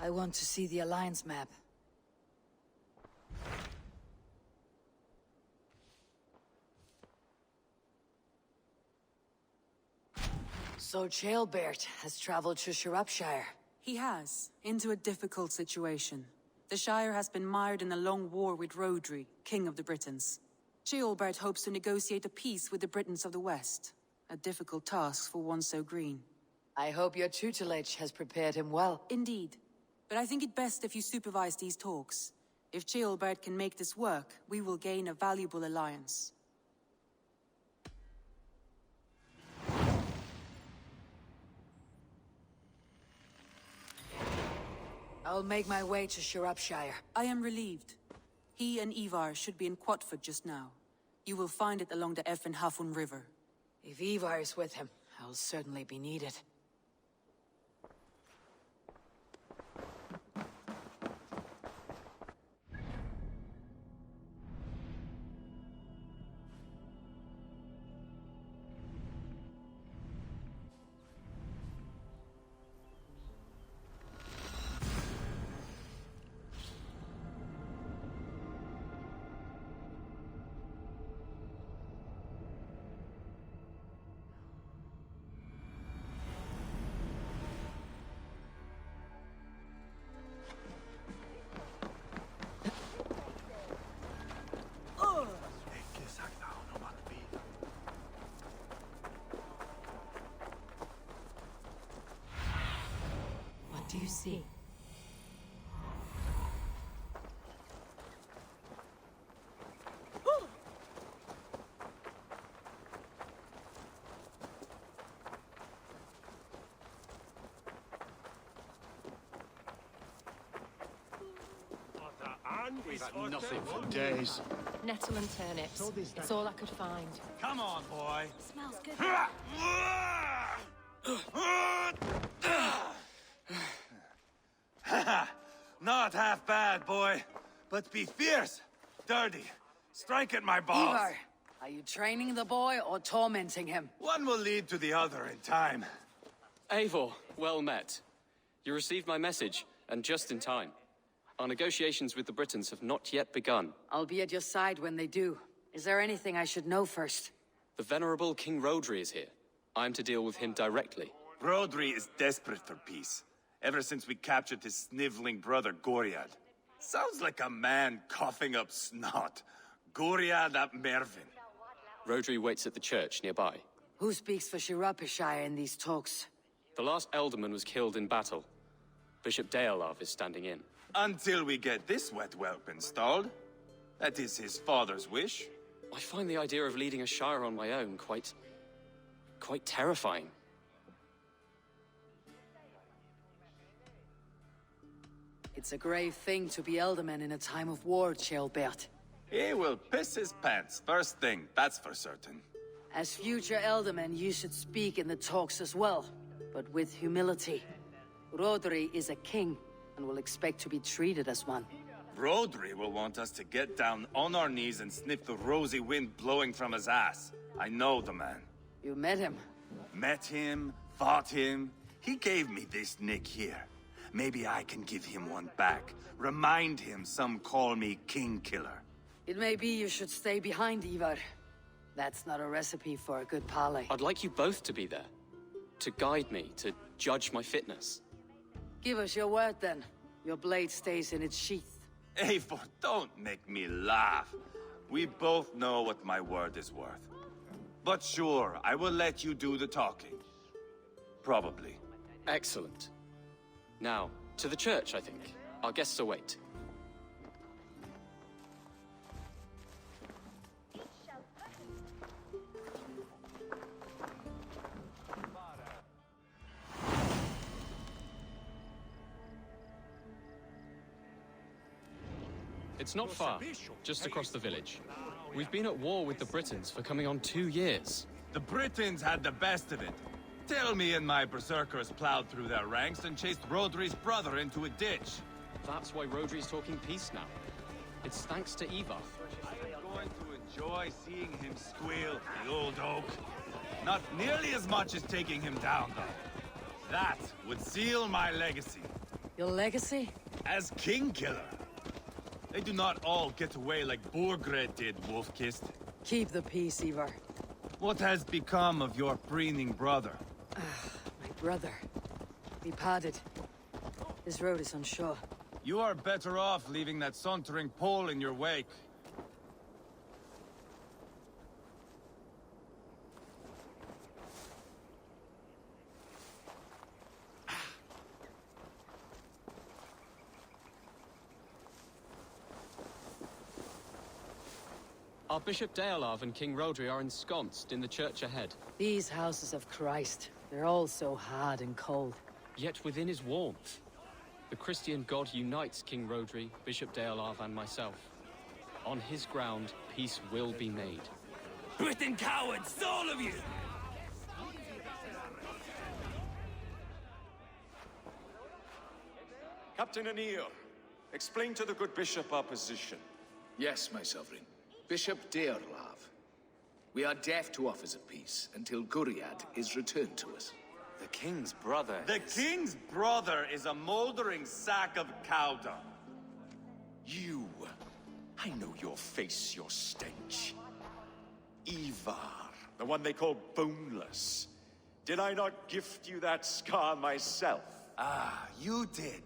I want to see the Alliance map. So Jailbert has traveled to Sciropescire. He has, into a difficult situation. The Shire has been mired in a long war with Rhodri, King of the Britons. Jailbert hopes to negotiate a peace with the Britons of the West. A difficult task for one so green. I hope your tutelage has prepared him well. Indeed. But I think it best if you supervise these talks. If Jailbert can make this work, we will gain a valuable alliance. I'll make my way to Sciropescire. I am relieved. He and Ivar should be in Quatford just now. You will find it along the Effen Hafun River. If Ivar is with him, I'll certainly be needed. What do you see? We've had nothing for days. Nettle and turnips. It's all I could find. Come on, boy. Smells good. Not half bad, boy. But be fierce, dirty, strike at my balls. Ivar, are you training the boy or tormenting him? One will lead to the other in time. Eivor, well met. You received my message, and just in time. Our negotiations with the Britons have not yet begun. I'll be at your side when they do. Is there anything I should know first? The venerable King Rhodri is here. I'm to deal with him directly. Rhodri is desperate for peace, ever since we captured his sniveling brother Goriad. Sounds like a man coughing up snot. Goriad ap Mervin. Rhodri waits at the church nearby. Who speaks for Sciropescire in these talks? The last Elderman was killed in battle. Bishop Deolav is standing in. Until we get this wet whelp installed. That is his father's wish. I find the idea of leading a shire on my own quite terrifying. It's a grave thing to be Elderman in a time of war, Jailbert. He will piss his pants first thing, that's for certain. As future Elderman, you should speak in the talks as well, but with humility. Rhodri is a king, and will expect to be treated as one. Rhodri will want us to get down on our knees and sniff the rosy wind blowing from his ass. I know the man. You met him? Met him, fought him. He gave me this nick here. Maybe I can give him one back. Remind him some call me King Killer. It may be you should stay behind, Ivar. That's not a recipe for a good parley. I'd like you both to be there. To guide me, to judge my fitness. Give us your word, then. Your blade stays in its sheath. Eivor, don't make me laugh. We both know what my word is worth. But sure, I will let you do the talking. Probably. Excellent. Now, to the church, I think. Our guests await. It's not far, just across the village. We've been at war with the Britons for coming on 2 years. The Britons had the best of it. Tell me and my berserkers plowed through their ranks and chased Rhodri's brother into a ditch. That's why Rhodri's talking peace now. It's thanks to Ivar. I'm going to enjoy seeing him squeal, the old oak. Not nearly as much as taking him down, though. That would seal my legacy. Your legacy? As King Killer. They do not all get away like Borgred did, Wolf-Kissed. Keep the peace, Ivar. What has become of your preening brother? My brother. We parted. This road is unsure. You are better off leaving that sauntering Pole in your wake. Our Bishop Deolav and King Rodri are ensconced in the church ahead. These houses of Christ, they're all so hard and cold. Yet within his warmth, the Christian God unites King Rodri, Bishop Deolav, and myself. On his ground, peace will be made. Britain cowards, all of you! Captain Anil, explain to the good bishop our position. Yes, my sovereign. Bishop Deolav. We are deaf to offers of peace until Guriad is returned to us. The king's brother The king's brother is a moldering sack of cow dung. You. I know your face, your stench. Ivar, the one they call boneless. Did I not gift you that scar myself? Ah, you did.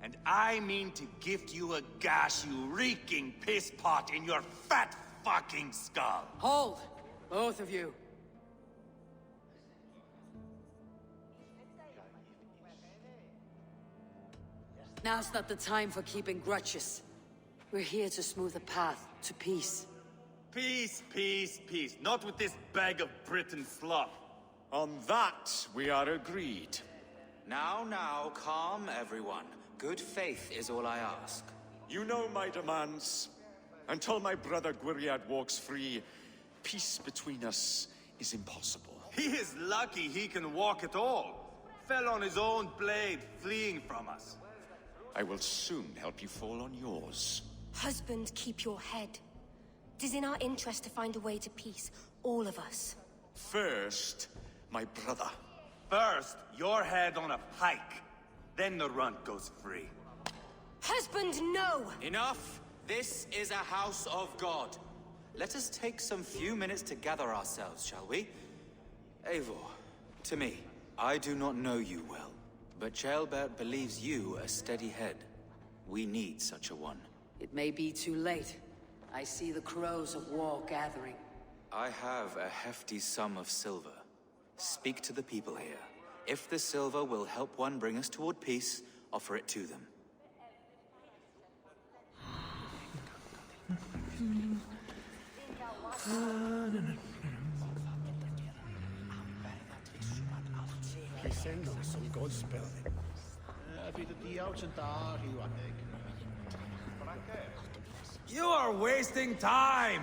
And I mean to gift you a gash, you reeking piss pot in your fat fucking skull. Hold! Both of you. Now's not the time for keeping grudges. We're here to smooth the path to peace. Peace, peace, peace. Not with this bag of Britain fluff. On that, we are agreed. Now, calm everyone. Good faith is all I ask. You know my demands. Until my brother Guriad walks free, peace between us is impossible. He is lucky he can walk at all. Fell on his own blade, fleeing from us. I will soon help you fall on yours. Husband, keep your head. It is in our interest to find a way to peace, all of us. First, my brother. First, your head on a pike. Then the runt goes free. Husband, no! Enough! This is a house of God. Let us take some few minutes to gather ourselves, shall we? Eivor, to me, I do not know you well, but Ceolbert believes you a steady head. We need such a one. It may be too late. I see the crows of war gathering. I have a hefty sum of silver. Speak to the people here. If the silver will help one bring us toward peace, offer it to them. You are wasting time!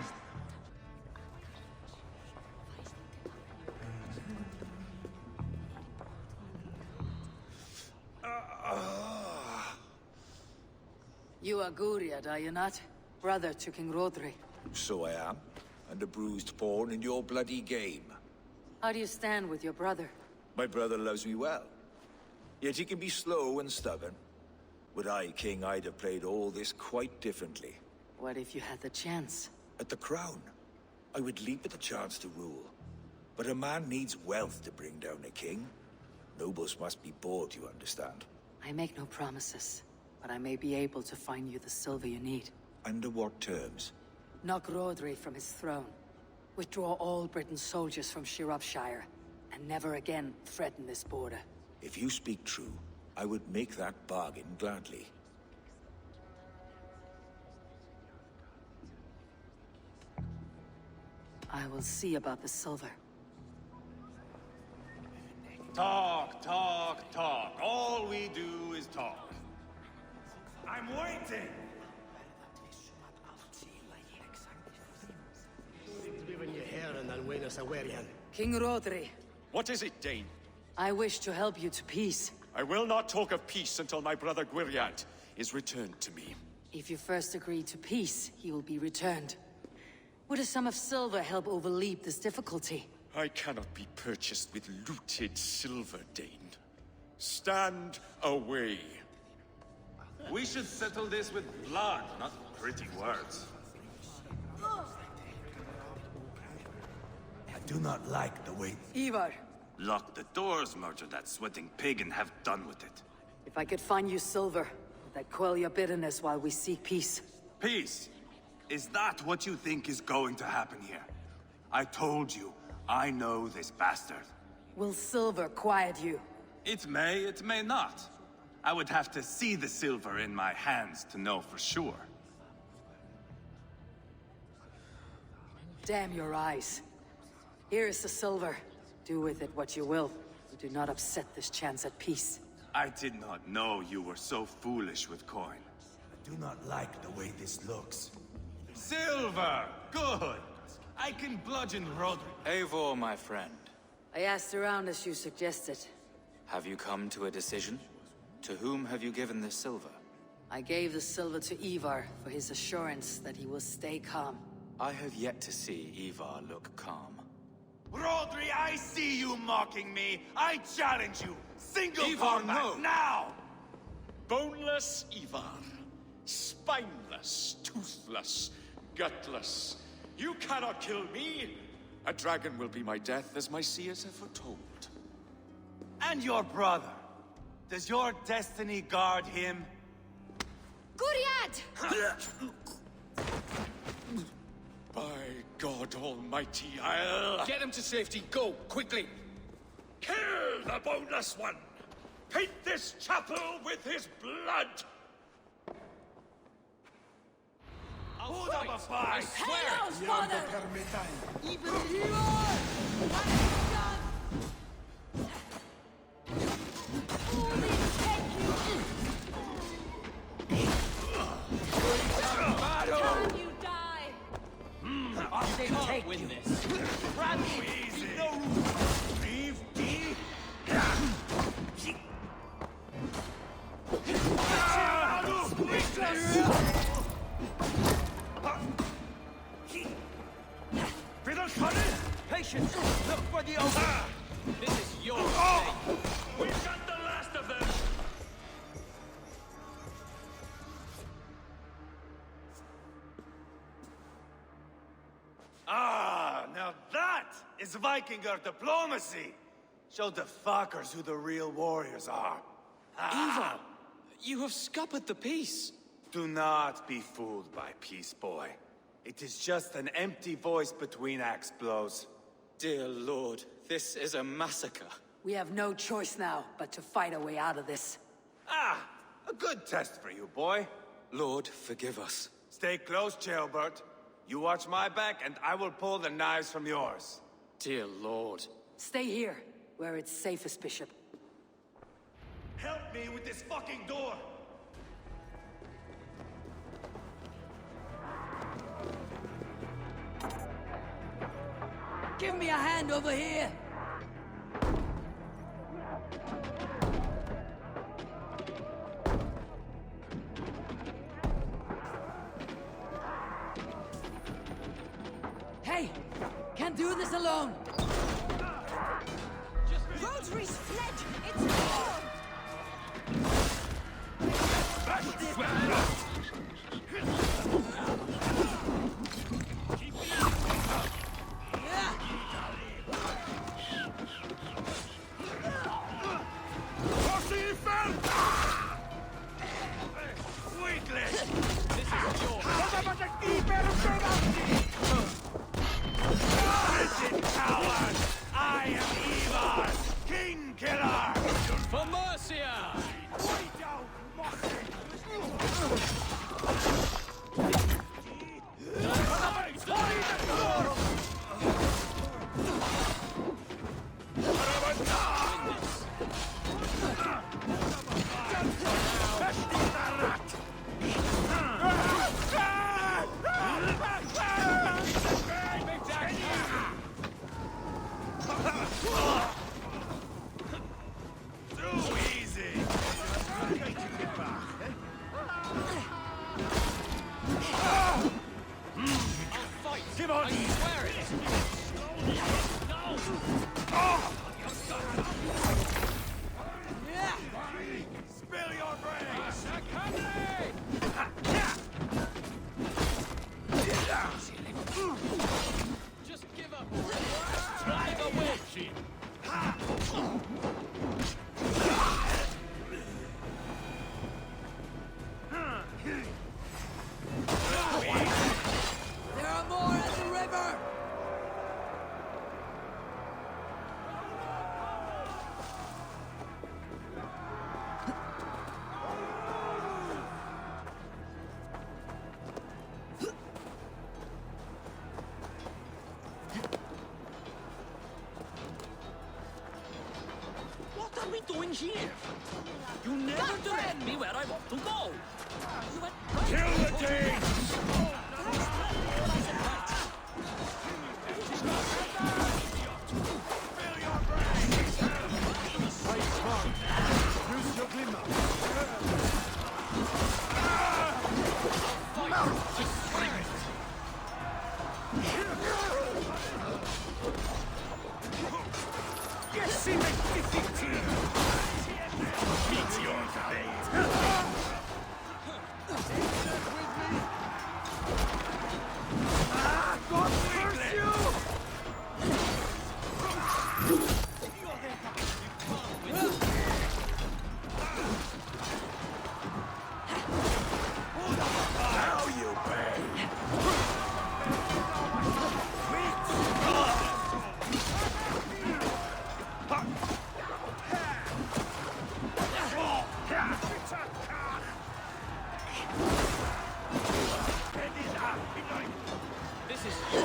You are Guriad, are you not? Brother to King Rodri. So I am, and a bruised pawn in your bloody game. How do you stand with your brother? My brother loves me well. Yet he can be slow and stubborn. Were I king, I'd have played all this quite differently. What if you had the chance? At the crown, I would leap at the chance to rule. But a man needs wealth to bring down a king. Nobles must be bought, you understand. I make no promises, but I may be able to find you the silver you need. Under what terms? Knock Rodri from his throne. Withdraw all Britain's soldiers from Sciropescire, and never again threaten this border. If you speak true, I would make that bargain gladly. I will see about the silver. Talk, talk, talk. All we do is talk. I'm waiting! King Rodri, What is it, Dane? I wish to help you to peace. I will not talk of peace until my brother Guriad is returned to me. If you first agree to peace, he will be returned. Would a sum of silver help overleap this difficulty? I cannot be purchased with looted silver, Dane. Stand away. We should settle this with blood, not pretty words. I do not like the way... Ivar, Lock the doors, murder that sweating pig, and have done with it. if I could find you silver, would that quell your bitterness while we seek peace? Peace? Is that what you think is going to happen here? I told you, I know this bastard. Will silver quiet you? It may not. I would have to see the silver in my hands to know for sure. Damn your eyes. Here is the silver. Do with it what you will, but do not upset this chance at peace. I did not know you were so foolish with coin. I do not like the way this looks. Silver! Good! I can bludgeon Rodri. Eivor, my friend, I asked around as you suggested. have you come to a decision? To whom have you given this silver? I gave the silver to Ivar for his assurance that he will stay calm. I have yet to see Ivar look calm. Rodri, I see you mocking me! I challenge you! Single Ivar, combat, no. now! Boneless Ivar. Spineless, toothless, gutless. You cannot kill me! A dragon will be my death, as my seers have foretold. And your brother. Does your destiny guard him? Guriad! By God Almighty, I'll... Get him to safety. Go, quickly. Kill the boneless one! Paint this chapel with his blood! I swear. Father! Even Can you die? You can't win this. Easy. Leave D. Patience. Look for the open. This is your mistake. We've got the last of them! Ah, now that is Vikinger diplomacy! Show the fuckers who the real warriors are. Ivar, you have scuppered the peace. Do not be fooled by peace, boy. It is just an empty voice between axe blows. Dear Lord, this is a massacre. We have no choice now but to fight our way out of this. Ah, a good test for you, boy. Lord, forgive us. Stay close, Jailbert. You watch my back, and I will pull the knives from yours. Dear Lord. Stay here, where it's safest, Bishop. Help me with this fucking door! Give me a hand over here! Hey! Can't do this alone! Rotary's fled! It's gone! I am Ivar, King Killer! For Mercia! Too easy! here. You never direct me where I want to go. Kill the king! Use your glimmer. Yes, in the defeat! Meet your fate! God curse you! Now you pay! This is your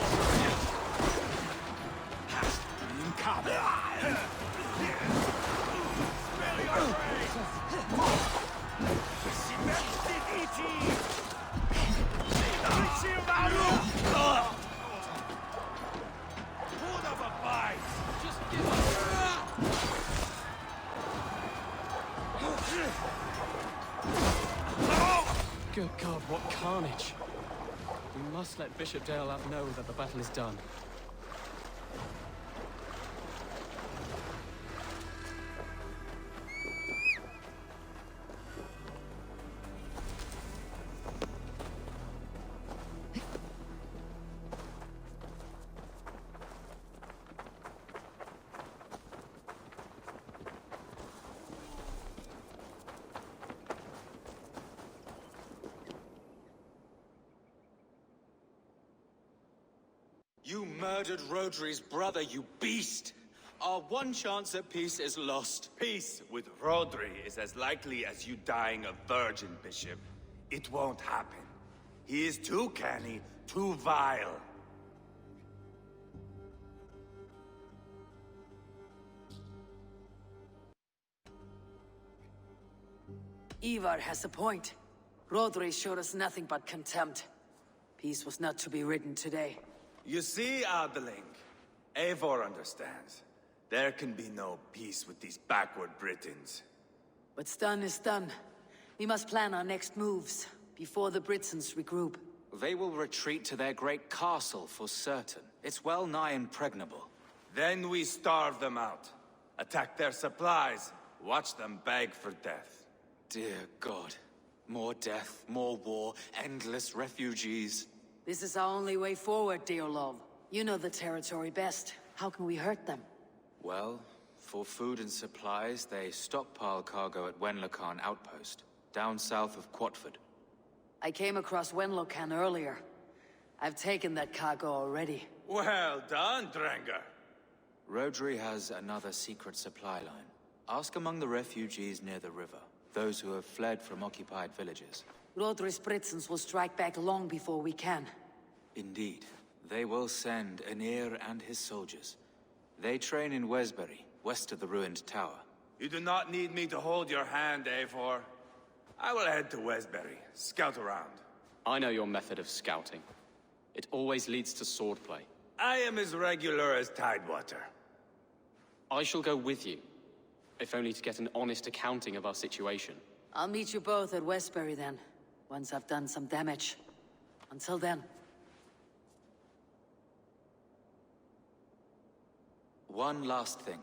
Just give up. Good God, what carnage. We must let Bishop Deolav know that the battle is done. You murdered Rodri's brother, you beast! Our one chance at peace is lost. Peace with Rodri is as likely as you dying a virgin, Bishop. It won't happen. He is too canny, too vile. Ivar has a point. Rodri showed us nothing but contempt. Peace was not to be written today. You see, Adeling, Eivor understands. There can be no peace with these backward Britons. What's done is done. We must plan our next moves, before the Britons regroup. They will retreat to their great castle for certain. It's well nigh impregnable. Then we starve them out. Attack their supplies. Watch them beg for death. Dear God. More death, more war, endless refugees. This is our only way forward, Deolav. You know the territory best. How can we hurt them? Well, for food and supplies, they stockpile cargo at Wenlocan outpost, down south of Quatford. I came across Wenlocan earlier. I've taken that cargo already. Well done, Drengar. Rodri has another secret supply line. Ask among the refugees near the river, those who have fled from occupied villages. Rodri's Britons will strike back long before we can. Indeed. They will send Aenir and his soldiers. They train in Wesbury, west of the ruined tower. You do not need me to hold your hand, Eivor. I will head to Wesbury, scout around. I know your method of scouting. It always leads to swordplay. I am as regular as Tidewater. I shall go with you, if only to get an honest accounting of our situation. I'll meet you both at Westbury then, once I've done some damage. Until then. One last thing.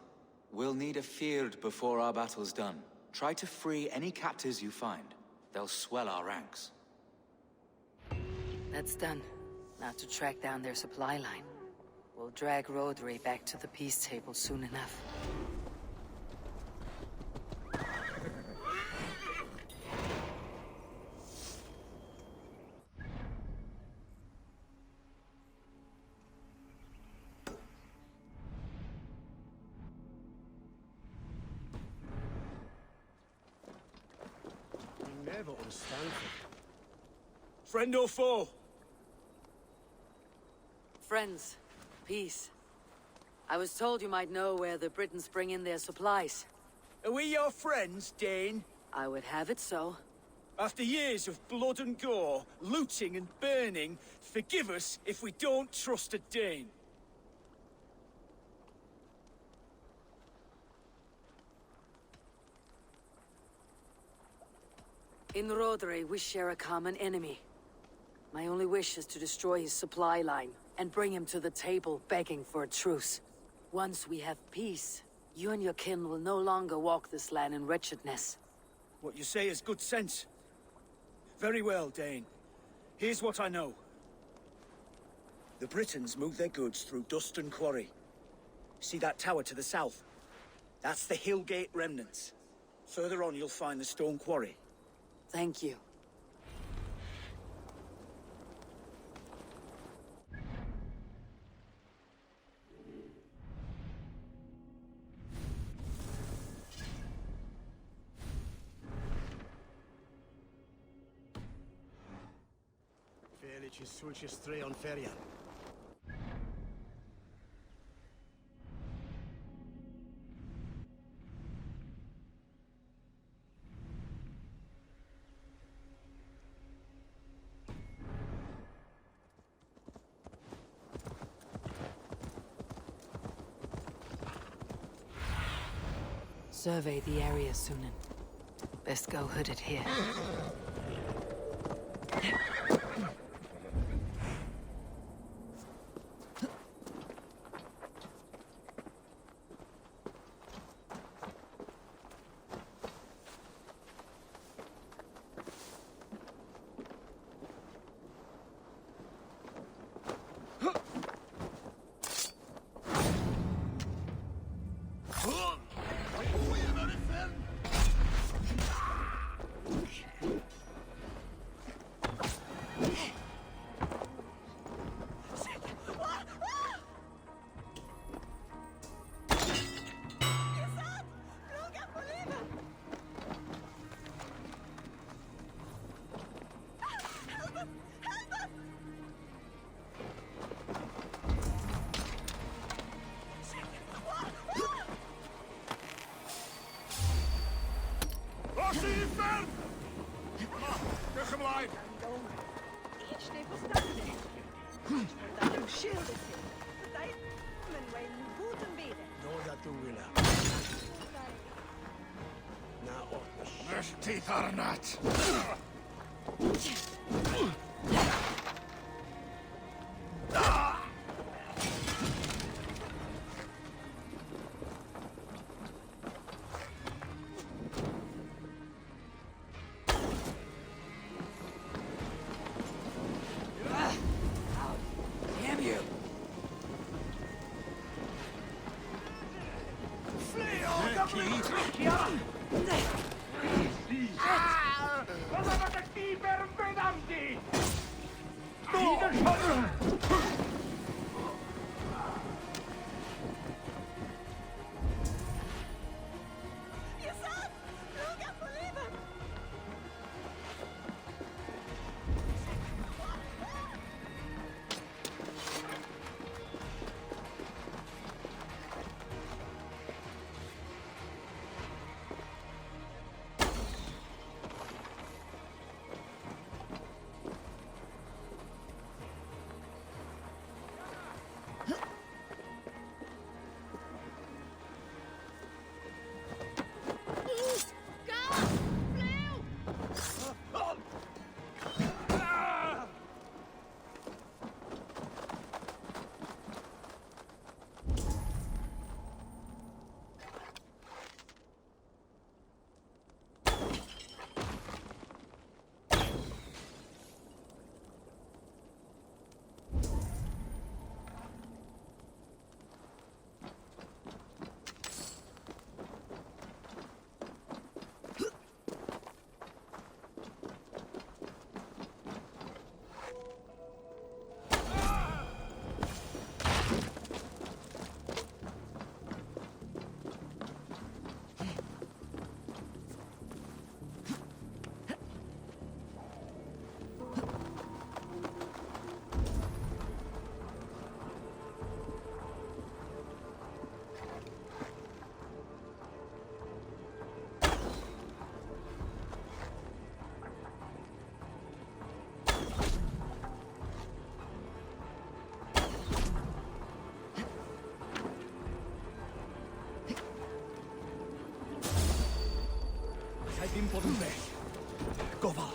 We'll need a field before our battle's done. Try to free any captives you find. They'll swell our ranks. That's done. Now to track down their supply line. We'll drag Rodri back to the peace table soon enough. Never understand it. Friend or foe? Friends. Peace. I was told you might know where the Britons bring in their supplies. Are we your friends, Dane? I would have it so. After years of blood and gore, looting and burning, forgive us if we don't trust a Dane. In Rodri, we share a common enemy. My only wish is to destroy his supply line and bring him to the table begging for a truce. Once we have peace, you and your kin will no longer walk this land in wretchedness. What you say is good sense. Very well, Dane. Here's what I know. The Britons move their goods through Dustin Quarry. See that tower to the south? That's the Hillgate remnants. Further on, you'll find the stone quarry. Thank you. Felice sulci streon ferian. Survey the area, Sunan. Best go hooded here. Teeth are not. Damn you! impotent weg. Goval.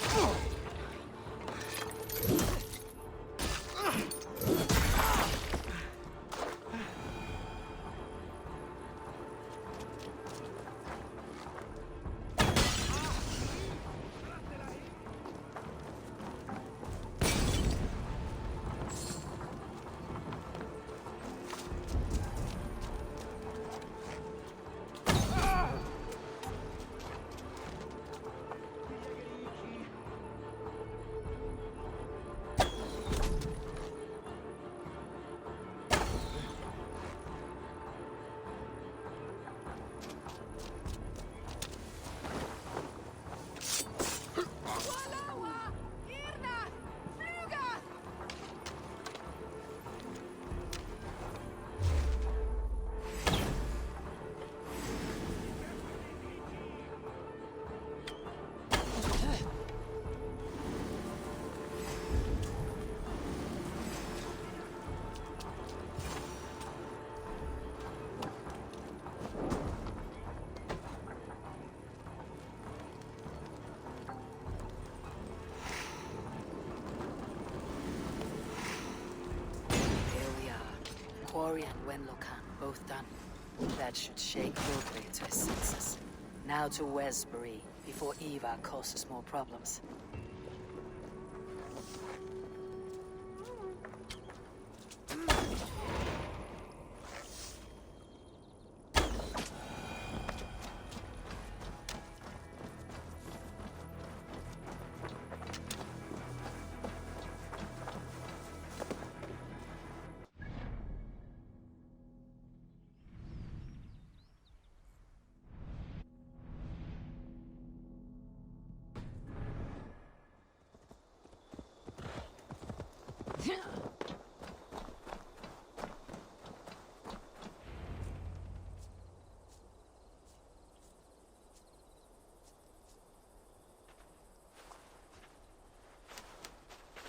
Quarry and Wenlocan, both done. That should shake Roadway to his senses. Now to Westbury, before Eva causes more problems.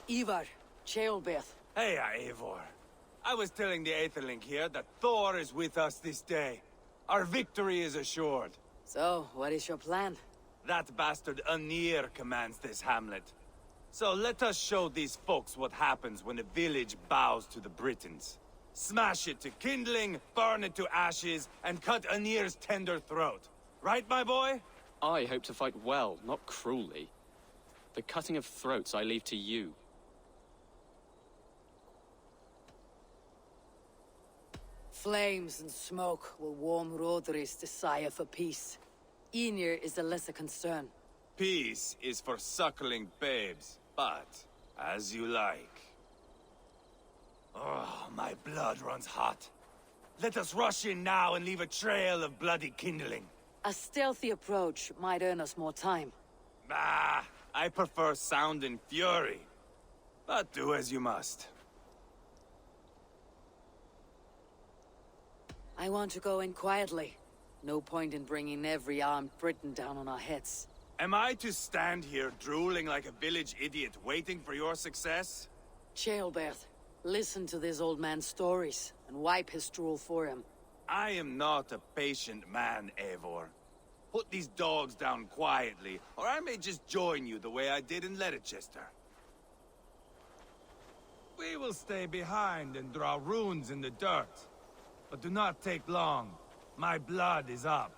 Ivar, Cheolbeth. Hey, Eivor. I was telling the Aetherling here that Thor is with us this day. Our victory is assured. So, what is your plan? That bastard Anir commands this hamlet. So let us show these folks what happens when a village bows to the Britons. Smash it to kindling, burn it to ashes, and cut Anir's tender throat. Right, my boy? I hope to fight well, not cruelly. The cutting of throats I leave to you. Flames and smoke will warm Roderi's desire for peace. Ynir is a lesser concern. Peace is for suckling babes, but as you like. Oh, my blood runs hot. Let us rush in now and leave a trail of bloody kindling. A stealthy approach might earn us more time. Ah, I prefer sound and fury. But do as you must. I want to go in quietly. No point in bringing every armed Briton down on our heads. Am I to stand here drooling like a village idiot waiting for your success? Cheolbeth, listen to this old man's stories and wipe his drool for him. I am not a patient man, Eivor. Put these dogs down quietly, or I may just join you the way I did in Leicester. We will stay behind and draw runes in the dirt. But do not take long. My blood is up.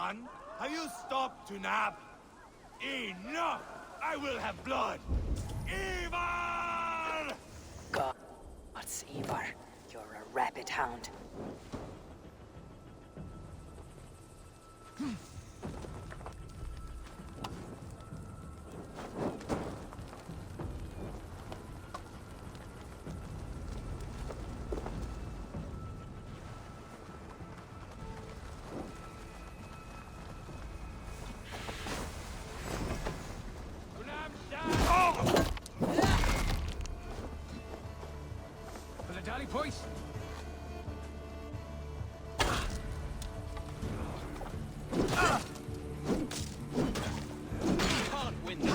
son? Have you stopped to nap? Enough! I will have blood! Ivar! God, what's Ivar? You're a rabbit hound. Point. Can't win this.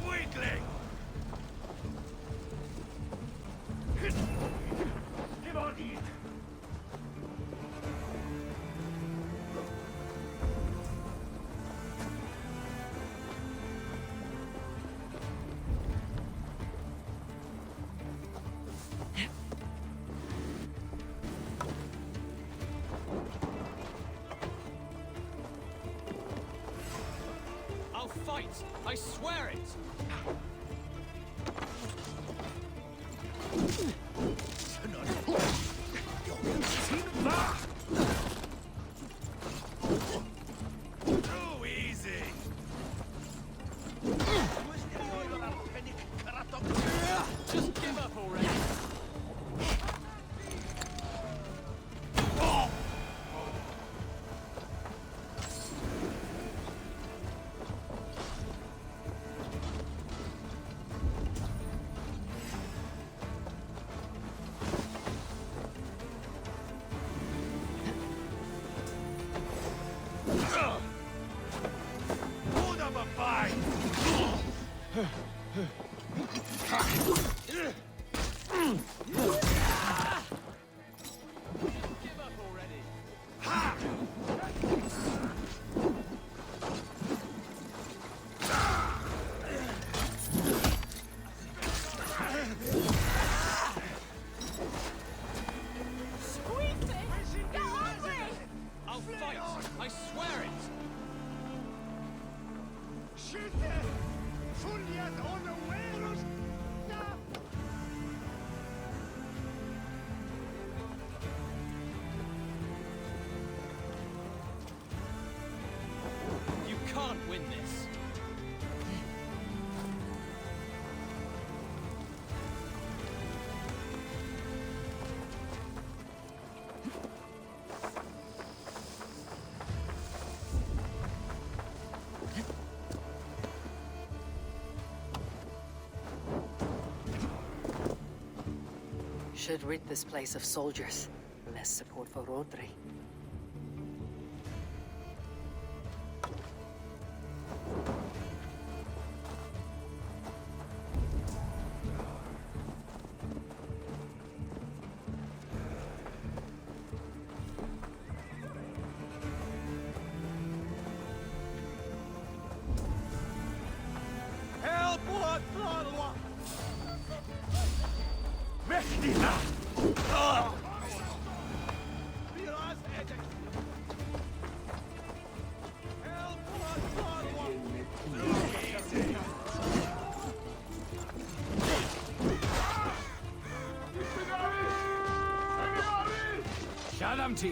Weakling! Give on in! I'll fight. I swear it. Too easy! Just give up already. Hold up a fight! Give up already. I'll fight. I swear it. You can't win this. Should rid this place of soldiers. Less support for Rodri. Help! What? Mächtiger! Shalamti.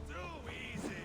Too easy!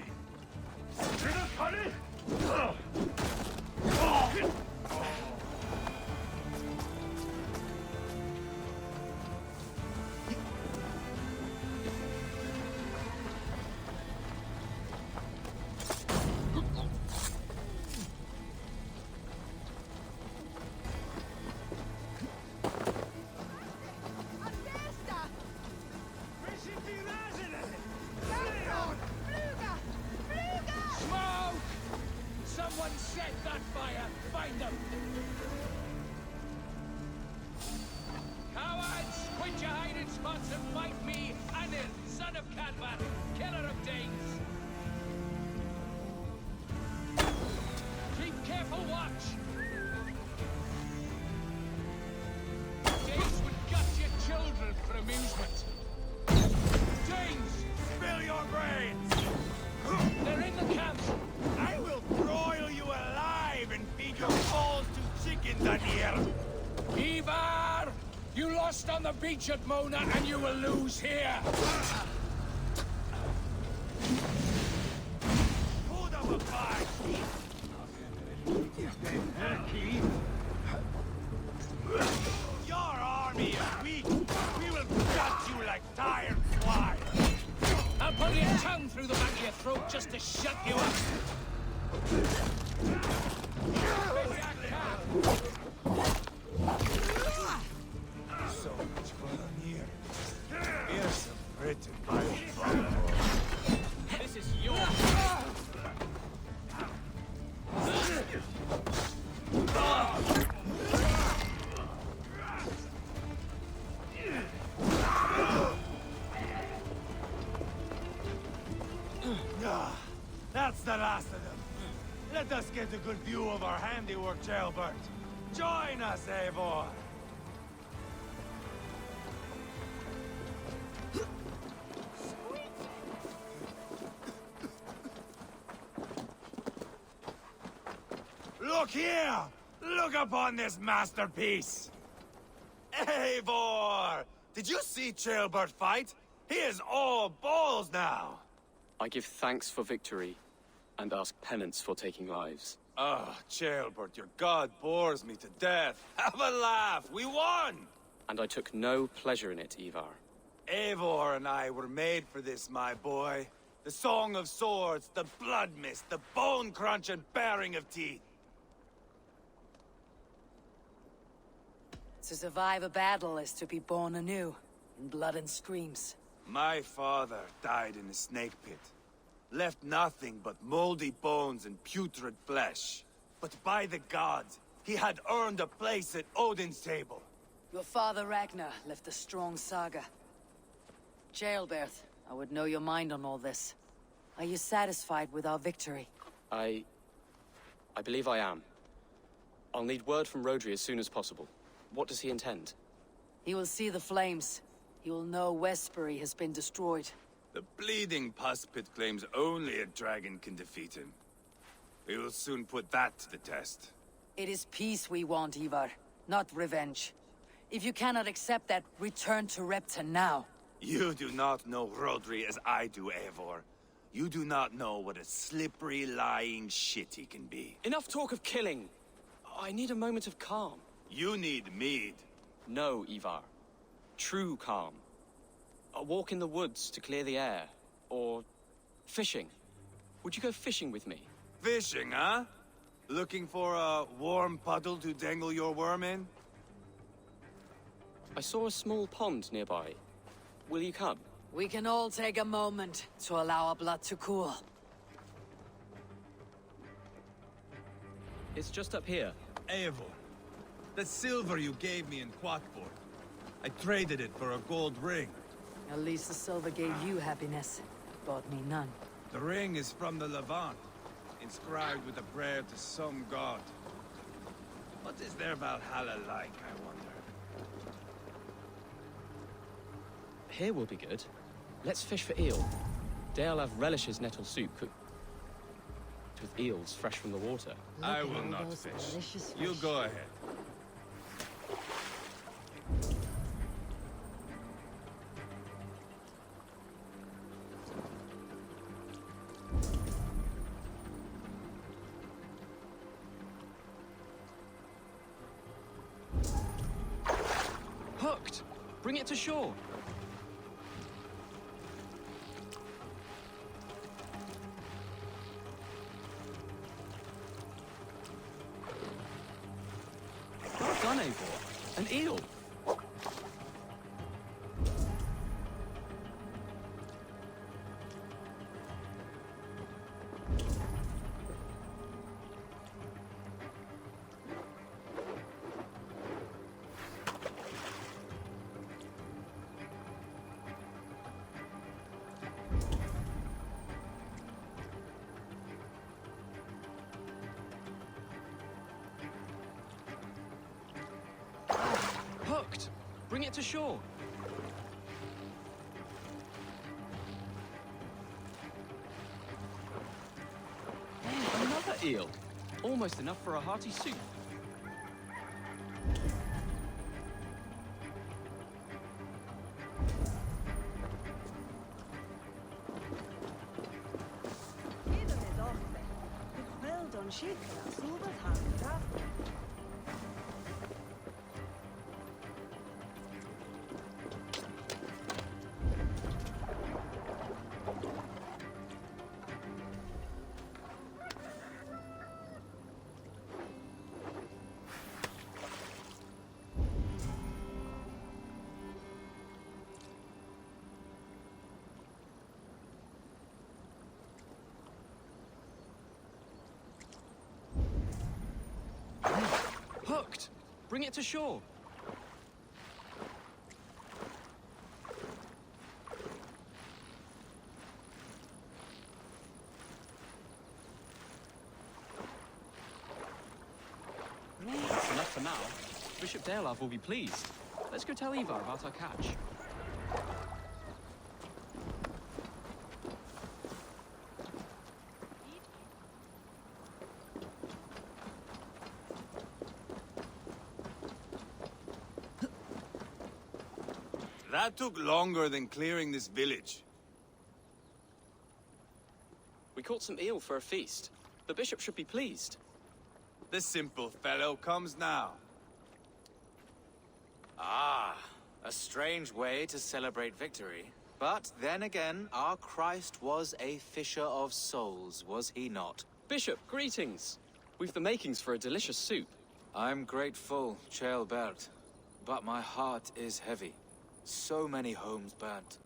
amusement. James, spill your brains! They're in the camp! I will broil you alive and feed your balls to chickens on here! Ivar! You lost on the beach at Mona, and you will lose here! Hold up a fight! Your army is weak! We will gut you like tired swine! I'll put your tongue through the back of your throat just to shut you up! So much fun here. Here's some Britain, my father. This is yours. That's the last of them. Let us get a good view of our handiwork, Jailbert. Join us, Eivor. Look here! Look upon this masterpiece! Eivor! Did you see Jailbert fight? He is all balls now! I give thanks for victory, and ask penance for taking lives. Ah, Jailbert, your god bores me to death. Have a laugh! We won! And I took no pleasure in it, Ivar. Eivor and I were made for this, my boy. The song of swords, the blood mist, the bone crunch and baring of teeth. To survive a battle is to be born anew, in blood and screams. My father died in a snake pit. Left nothing but moldy bones and putrid flesh. But by the gods, he had earned a place at Odin's table. Your father Ragnar left a strong saga. Jailbert, I would know your mind on all this. Are you satisfied with our victory? I believe I am. I'll need word from Rodri as soon as possible. What does he intend? He will see the flames. He will know Westbury has been destroyed. The bleeding pus pit claims only a dragon can defeat him. We will soon put that to the test. It is peace we want, Ivar, not revenge. If you cannot accept that, return to Repton now. You do not know Rodri as I do, Eivor. You do not know what a slippery, lying shit he can be. Enough talk of killing! I need a moment of calm. You need mead. No, Ivar. True calm. A walk in the woods to clear the air. Or fishing. Would you go fishing with me? Fishing, huh? Looking for a warm puddle to dangle your worm in? I saw a small pond nearby. Will you come? We can all take a moment to allow our blood to cool. It's just up here. Eivor, the silver you gave me in Quatford. I traded it for a gold ring. At least the silver gave you happiness. It brought me none. The ring is from the Levant, inscribed with a prayer to some god. What is their Valhalla like, I wonder? Here will be good. Let's fish for eel. Dale relishes nettle soup cooked with eels fresh from the water. I will not fish. You go ahead. Hooked! Bring it to shore. Well done, Eivor. An eel. Hooked! Bring it to shore. ideal. Almost enough for a hearty soup. Hooked! Bring it to shore. That's enough for now. Bishop Daelov will be pleased. Let's go tell Ivar about our catch. That took longer than clearing this village. We caught some eel for a feast. The bishop should be pleased. The simple fellow comes now. Ah, a strange way to celebrate victory. But then again, our Christ was a fisher of souls, was he not? Bishop, greetings. We've the makings for a delicious soup. I'm grateful, Ceolbert, but my heart is heavy. So many homes burnt.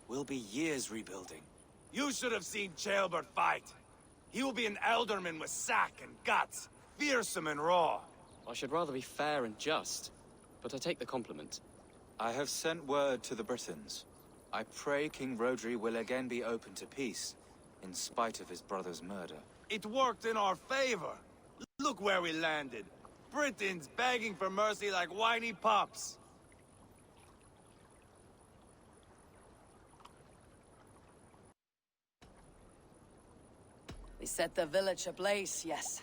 We'll be years rebuilding. You should have seen Ceolbert fight. He will be an alderman with sack and guts, fearsome and raw. I should rather be fair and just, but I take the compliment. I have sent word to the Britons. I pray King Rodri will again be open to peace, in spite of his brother's murder. It worked in our favor. Look where we landed. Britons begging for mercy like whiny pups. We set the village ablaze, yes.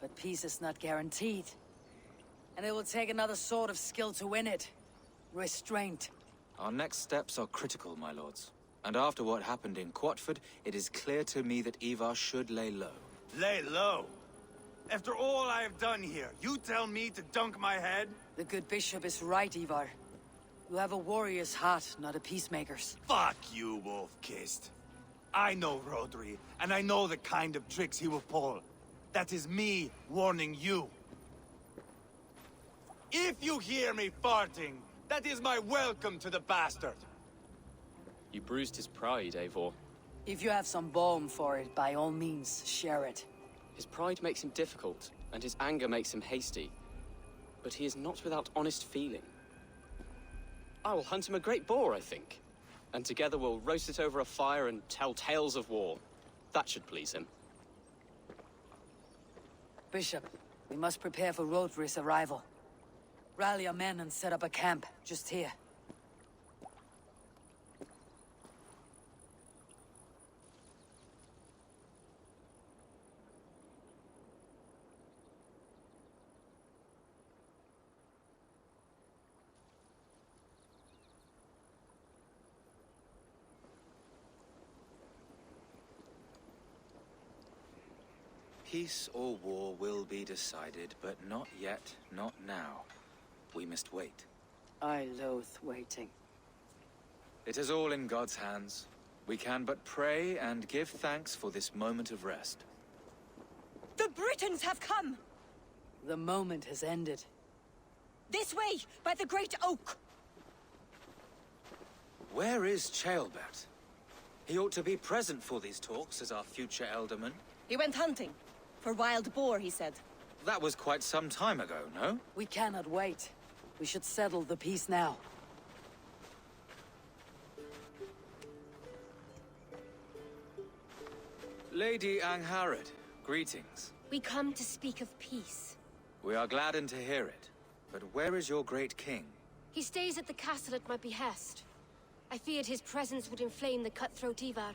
But peace is not guaranteed. And it will take another sort of skill to win it. Restraint. Our next steps are critical, my lords. And after what happened in Quatford, it is clear to me that Ivar should lay low. Lay low? After all I have done here, you tell me to dunk my head? The good bishop is right, Ivar. You have a warrior's heart, not a peacemaker's. Fuck you, wolf-kissed. I know Rodri, and I know the kind of tricks he will pull. That is me warning you. If you hear me farting, that is my welcome to the bastard. You bruised his pride, Eivor. If you have some balm for it, by all means, share it. His pride makes him difficult, and his anger makes him hasty. But he is not without honest feeling. I will hunt him a great boar, I think. And together we'll roast it over a fire and tell tales of war. That should please him. Bishop, we must prepare for Rodri's arrival. Rally our men and set up a camp, just here. Peace or war will be decided, but not yet, not now. We must wait. I loathe waiting. It is all in God's hands. We can but pray and give thanks for this moment of rest. The Britons have come! The moment has ended. This way, by the Great Oak! Where is Ceolbert? He ought to be present for these talks as our future alderman. He went hunting. For wild boar, he said. That was quite some time ago, no? We cannot wait. We should settle the peace now. Lady Angharad, greetings. We come to speak of peace. We are gladdened to hear it. But where is your great king? He stays at the castle at my behest. I feared his presence would inflame the cutthroat Ivar.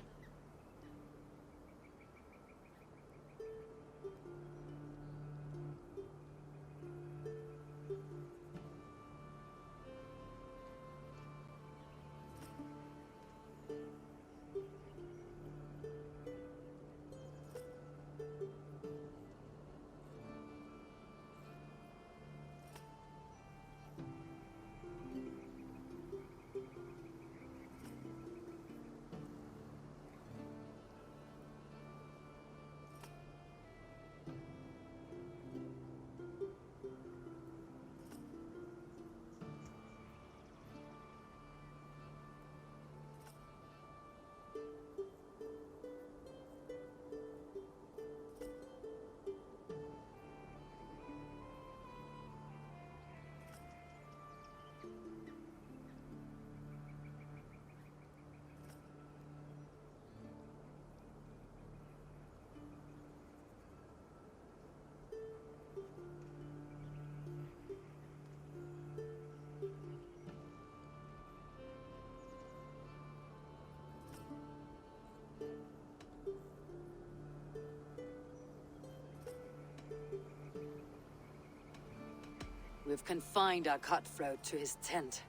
We've confined our cutthroat to his tent.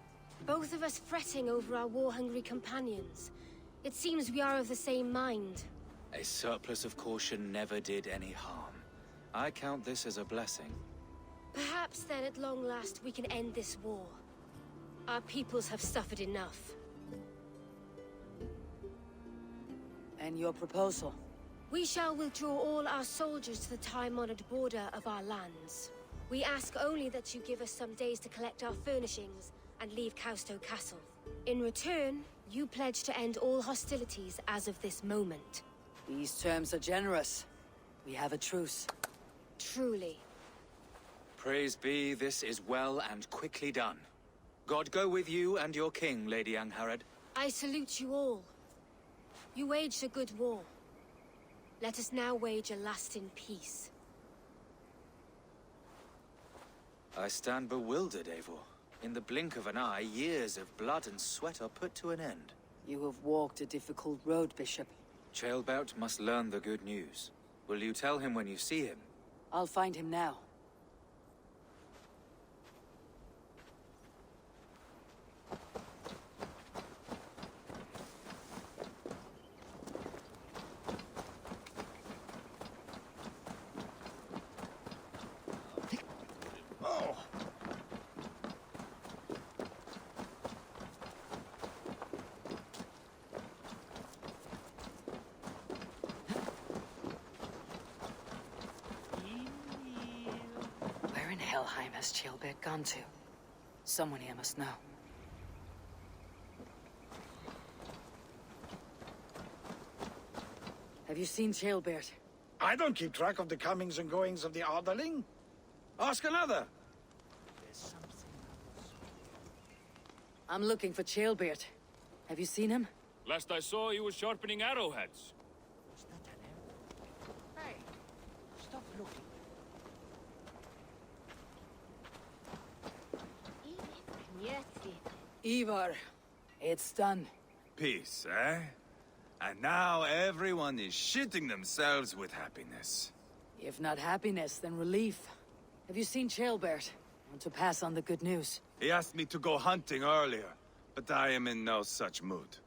Both of us fretting over our war-hungry companions. It seems we are of the same mind. A surplus of caution never did any harm. I count this as a blessing. Perhaps then at long last we can end this war. Our peoples have suffered enough. And your proposal? We shall withdraw all our soldiers to the time-honored border of our lands. We ask only that you give us some days to collect our furnishings and leave Kausto Castle. In return, you pledge to end all hostilities as of this moment. These terms are generous. We have a truce. Truly. Praise be, this is well and quickly done. God go with you and your king, Lady Angharad. I salute you all. You waged a good war. Let us now wage a lasting peace. I stand bewildered, Eivor. In the blink of an eye, years of blood and sweat are put to an end. You have walked a difficult road, Bishop. Ceolbert must learn the good news. Will you tell him when you see him? I'll find him now. Where in Helheim has Ceolbert gone to? Someone here must know. Have you seen Ceolbert? I don't keep track of the comings and goings of the Arderling. Ask another. I'm looking for Ceolbert. Have you seen him? Last I saw, he was sharpening arrowheads. Hey, stop looking. Ivar, it's done. Peace, eh? And now everyone is shitting themselves with happiness. If not happiness, then relief. Have you seen Ceolbert? I want to pass on the good news. He asked me to go hunting earlier, but I am in no such mood.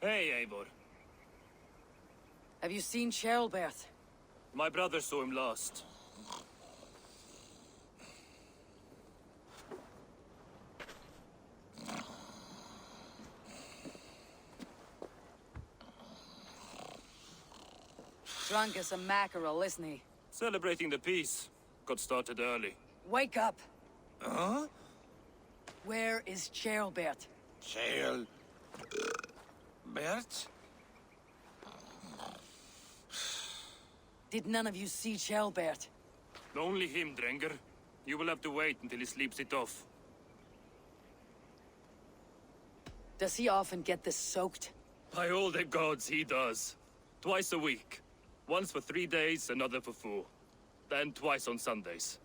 Hey, Eivor. Have you seen Ceolbert? My brother saw him last. Drunk as a mackerel, isn't he? Celebrating the peace. Got started early. Wake up! Huh? Where is Ceolbert? Bert? Did none of you see Ceolbert? Only him, Drenger. You will have to wait until he sleeps it off. Does he often get this soaked? By all the gods, he does. Twice a week. Once for 3 days, another for 4. Then twice on Sundays.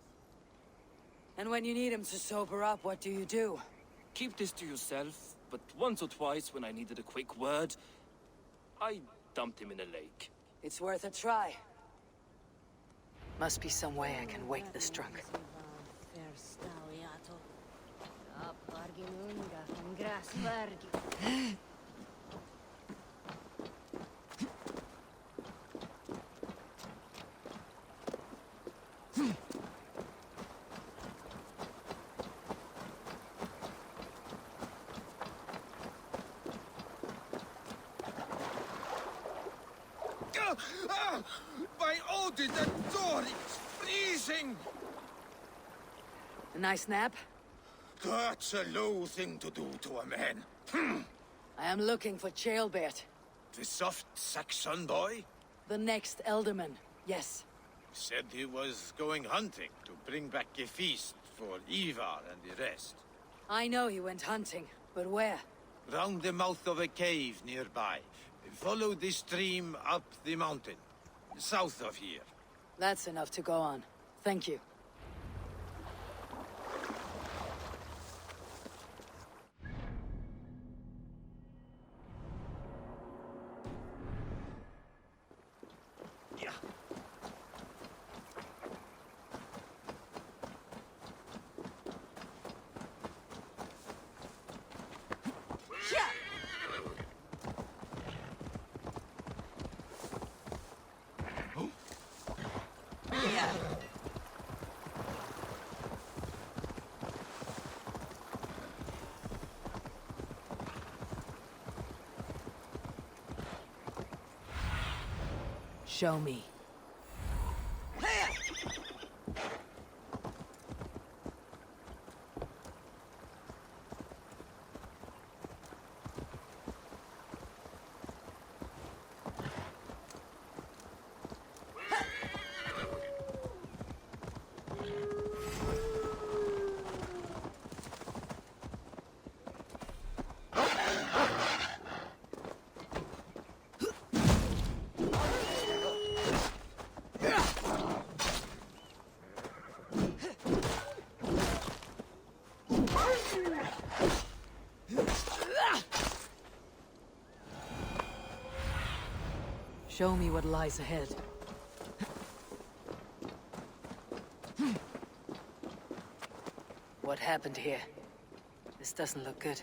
And when you need him to sober up, what do you do? Keep this to yourself, but once or twice when I needed a quick word, I dumped him in a lake. It's worth a try. Must be some way I can wake this drunk. By Odin, the door is freezing! A nice nap? That's a low thing to do to a man. I am looking for Ceolbert. The soft Saxon boy? The next Elderman, yes. Said he was going hunting to bring back a feast for Ivar and the rest. I know he went hunting, but where? Round the mouth of a cave nearby. Follow the stream up the mountain. South of here. That's enough to go on. Thank you. Show me. Show me what lies ahead. What happened here? This doesn't look good.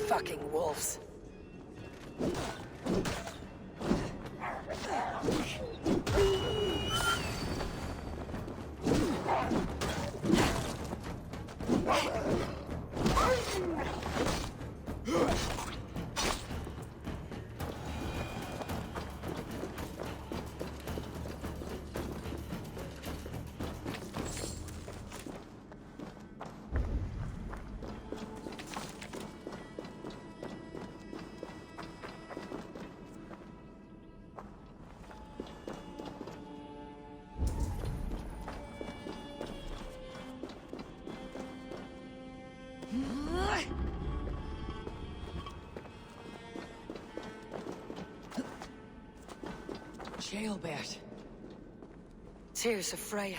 Fucking wolves. Jailbird. Tears of Freya.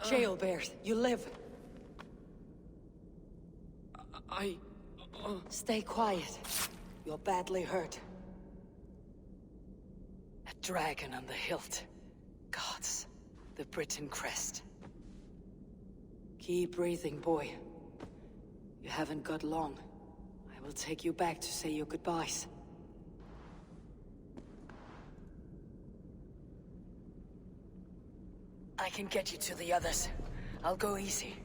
Jailbird, you live. Stay quiet. You're badly hurt. A dragon on the hilt. Gods, the Britain crest. Keep breathing, boy. You haven't got long. I will take you back to say your goodbyes. I can get you to the others. I'll go easy.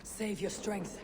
Save your strength.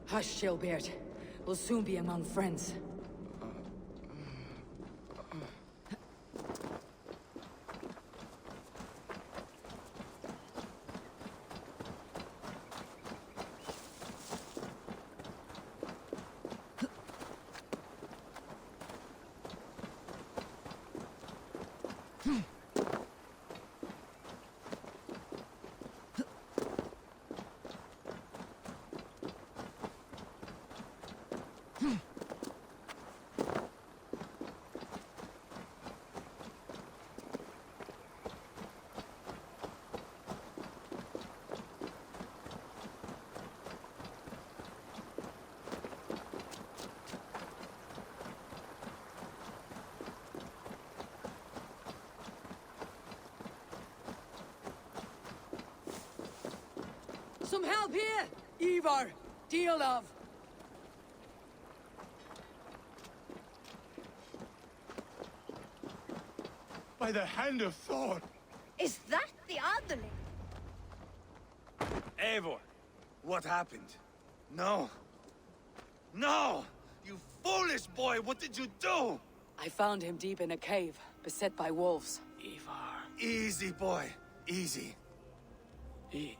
Hush, Jailbird. We'll soon be among friends. Some help here! Ivar, deal of. By the hand of Thor! Is that the Underling? Eivor, what happened? No. No! You foolish boy, what did you do? I found him deep in a cave, beset by wolves. Ivar. Easy, boy. Easy. Ivar.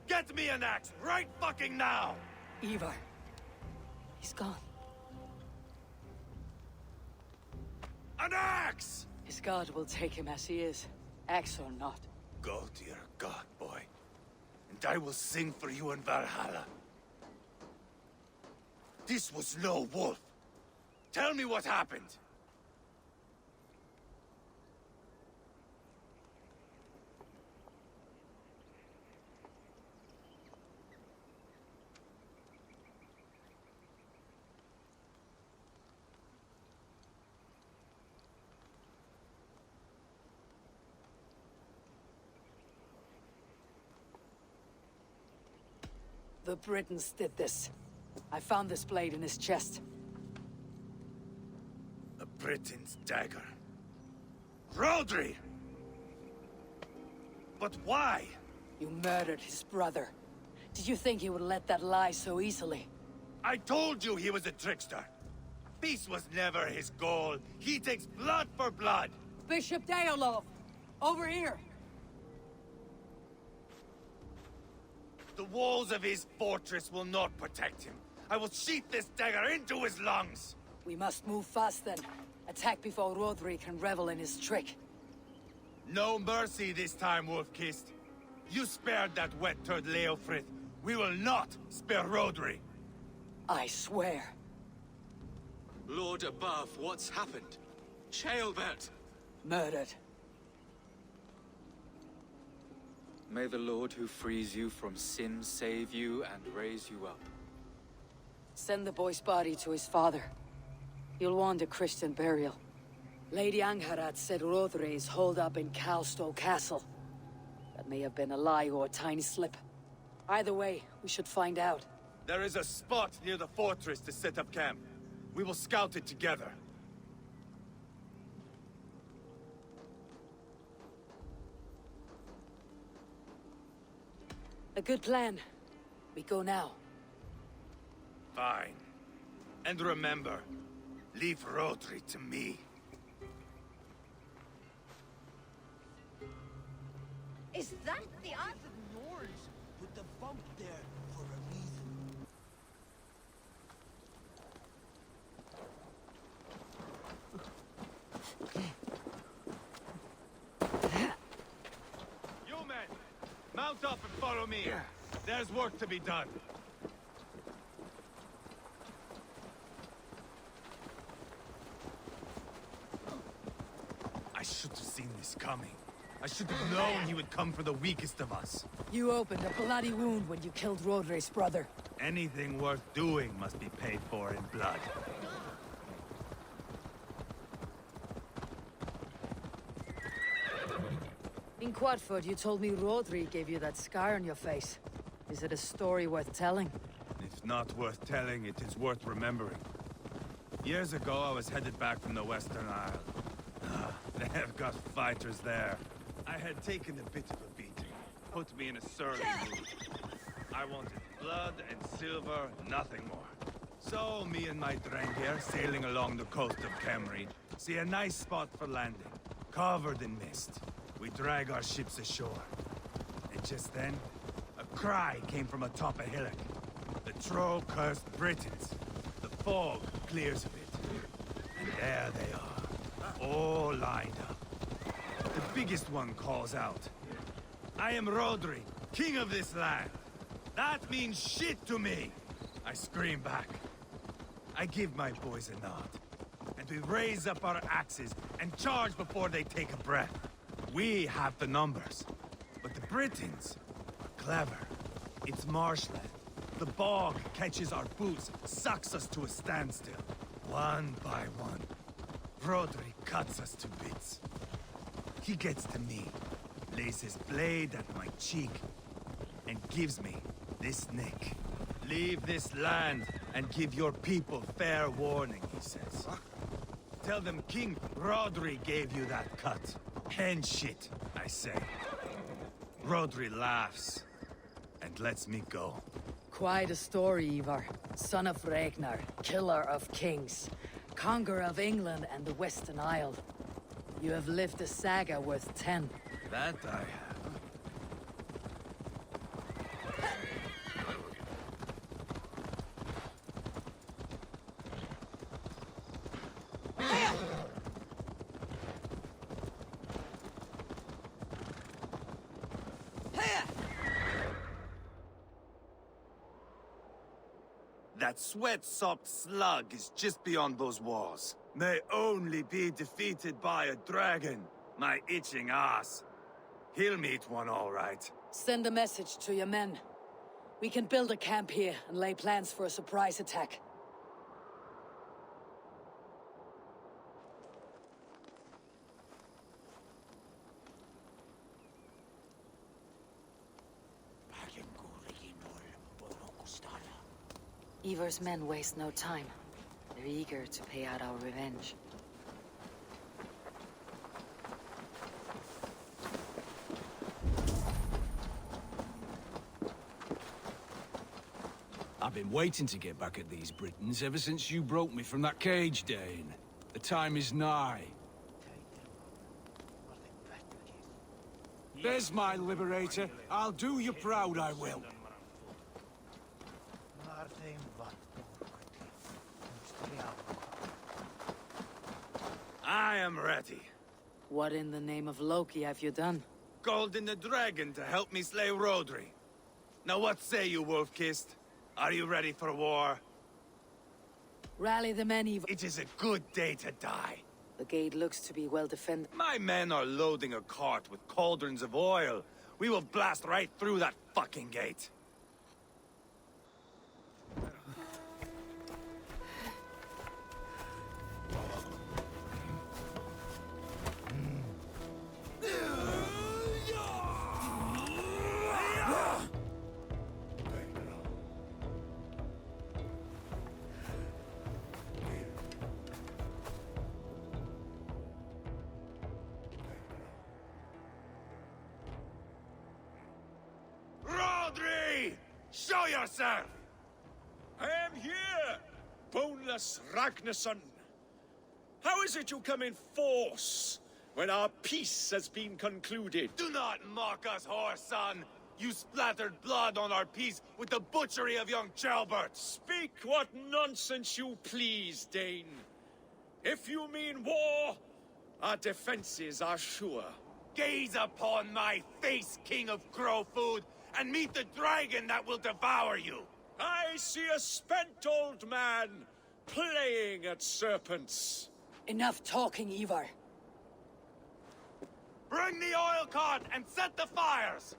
Get me an axe right fucking now! Ivar. He's gone. An axe! His god will take him as he is, axe or not. Go to your god, boy. And I will sing for you in Valhalla. This was no wolf. Tell me what happened. The Britons did this. I found this blade in his chest. A Briton's dagger. Rodri! But why? You murdered his brother. Did you think he would let that lie so easily? I told you he was a trickster. Peace was never his goal. He takes blood for blood. Bishop Deolov! Over here! The walls of his fortress will not protect him. I will sheath this dagger into his lungs. We must move fast then. Attack before Rodri can revel in his trick. No mercy this time, Wolf-Kissed. You spared that wet turd Leofrith. We will not spare Rodri. I swear. Lord above, what's happened? Ceolbert! Murdered. May the Lord who frees you from sin save you and raise you up. Send the boy's body to his father. You'll want a Christian burial. Lady Angharad said Rodri is holed up in Calstow Castle. That may have been a lie or a tiny slip. Either way, we should find out. There is a spot near the fortress to set up camp. We will scout it together. A good plan. We go now. Fine. And remember, leave Rodri to me. Is that the Underling? Put the bump there for a reason. You men, mount up and follow me. There's work to be done. I should have seen this coming. I should have known he would come for the weakest of us. You opened a bloody wound when you killed Rodri's brother. Anything worth doing must be paid for in blood. In Quadford, you told me Rodri gave you that scar on your face. Is it a story worth telling? If not worth telling, it is worth remembering. Years ago, I was headed back from the Western Isle. They have got fighters there. I had taken a bit of a beating. Put me in a surly mood. I wanted blood and silver, nothing more. So, me and my dreng here, sailing along the coast of Kemri, see a nice spot for landing, covered in mist. We drag our ships ashore. And just then, a cry came from atop a hillock. The troll cursed Britons. The fog clears a bit. And There they are, all lined up. The biggest one calls out. I am Rodri, king of this land. That means shit to me. I scream back. I give my boys a nod. And we raise up our axes and charge before they take a breath. We have the numbers. But the Britons are clever. It's marshland. The bog catches our boots, sucks us to a standstill. One by one, Rodri cuts us to bits. He gets to me, lays his blade at my cheek, and gives me this nick. Leave this land and give your people fair warning, he says. Tell them King Rodri gave you that cut. Hen shit, I say. Rodri laughs and lets me go. Quite a story, Ivar. Son of Ragnar, killer of kings, conqueror of England and the Western Isle. You have lived a saga worth 10. That I have. That sweat-sopped slug is just beyond those walls. May only be defeated by a dragon. My itching ass. He'll meet one all right. Send a message to your men. We can build a camp here and lay plans for a surprise attack. Ivar's men waste no time. They're eager to pay out our revenge. I've been waiting to get back at these Britons ever since you broke me from that cage, Dane. The time is nigh. There's my liberator. I'll do you proud, I will. I am ready. What in the name of Loki have you done? Called in the dragon to help me slay Rodri. Now what say you, Wolf-Kissed? Are you ready for war? Rally the men, Ivar. It is a good day to die. The gate looks to be well defended. My men are loading a cart with cauldrons of oil. We will blast right through that fucking gate. Rodri! Show yourself! I am here, boneless Ragnarsson. How is it you come in force when our peace has been concluded? Do not mock us, whoreson! You splattered blood on our peace with the butchery of young Chalbert! Speak what nonsense you please, Dane. If you mean war, our defenses are sure. Gaze upon my face, King of Crow Food, and meet the dragon that will devour you! I see a spent old man playing at serpents. Enough talking, Ivar. Bring the oil cart and set the fires!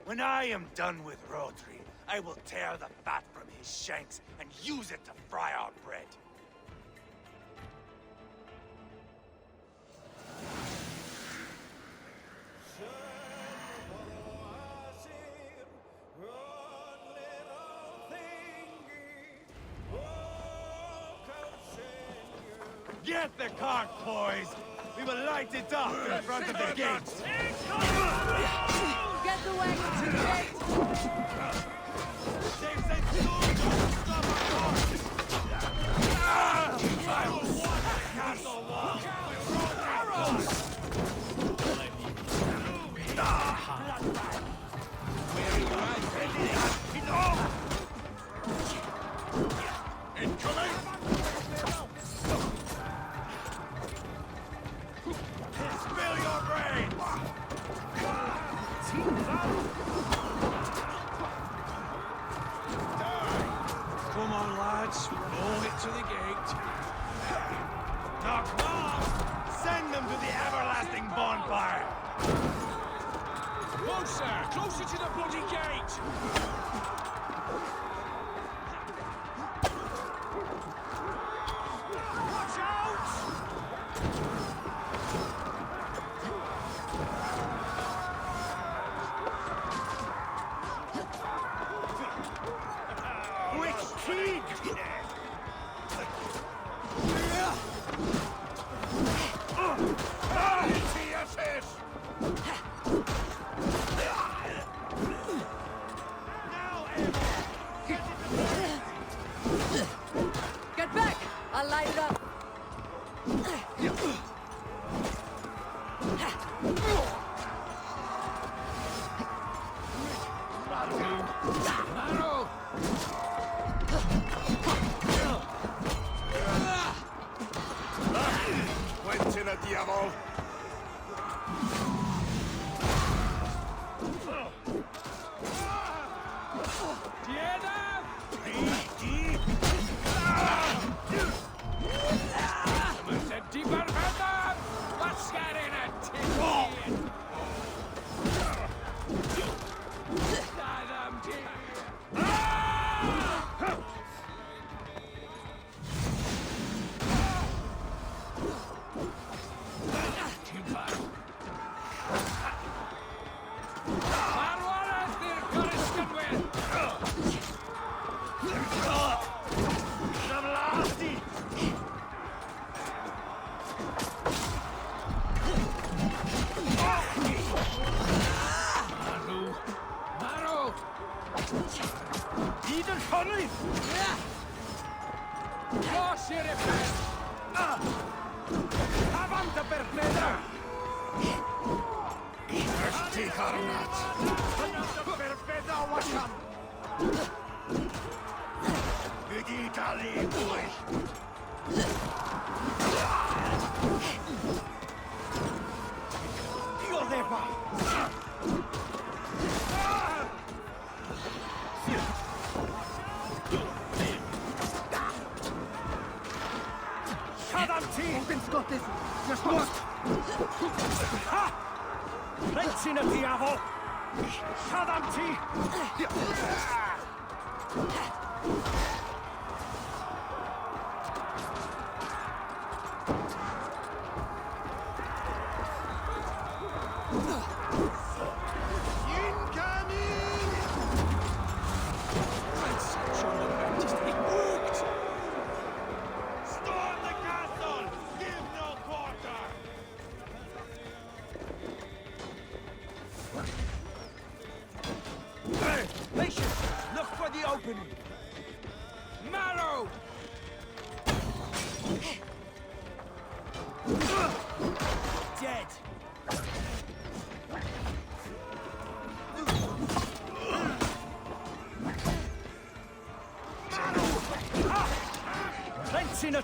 When I am done with Rodri, I will tear the fat from his shanks and use it to fry our bread. Get the cart, boys! We will light it up in front of the gate! Get the wagon to the gate! Stop our cart! I will watch the castle wall!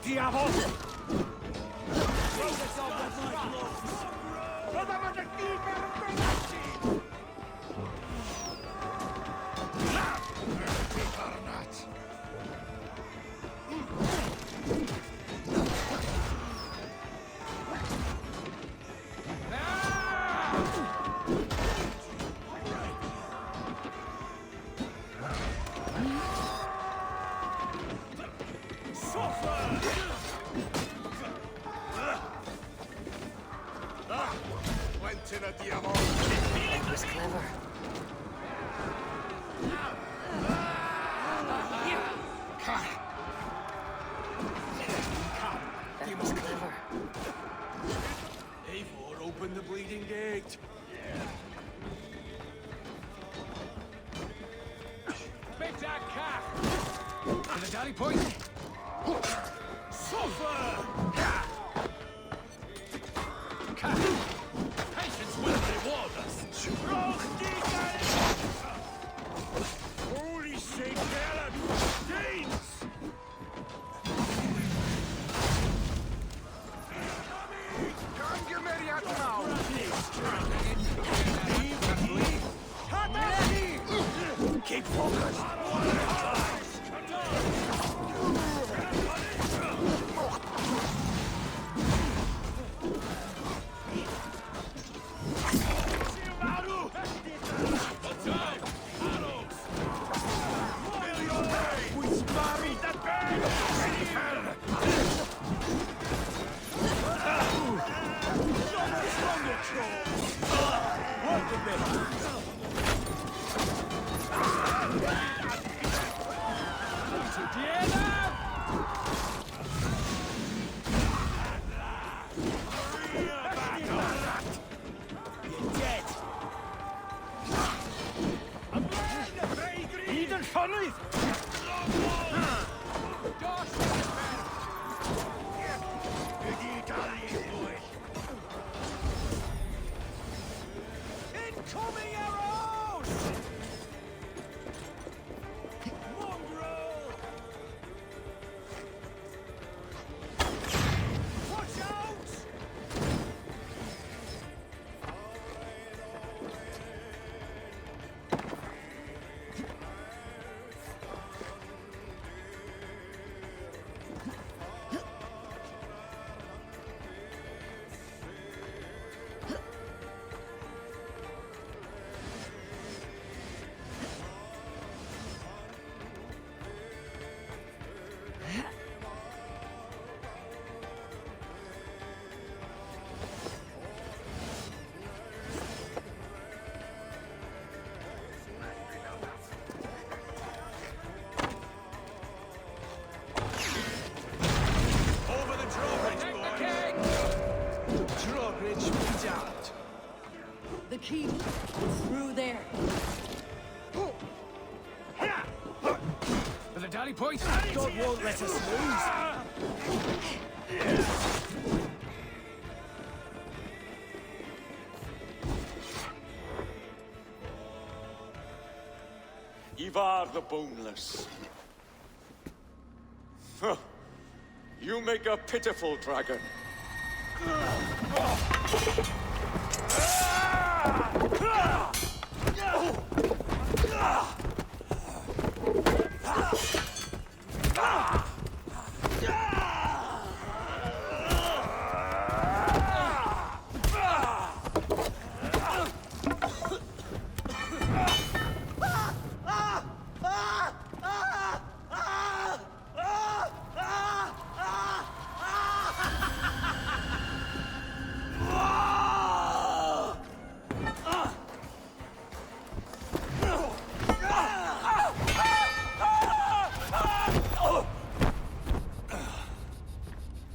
Diavol! That was clever. That was clever. Eivor, open the bleeding gate. Make that cat! To the daddy point! Suffer! Cat! Patience will reward us! Holy Saint Helen! Danes! Keep focused! keep. Through there. For the dally point, God won't let us lose. Ivar the Boneless. Huh. You make a pitiful dragon.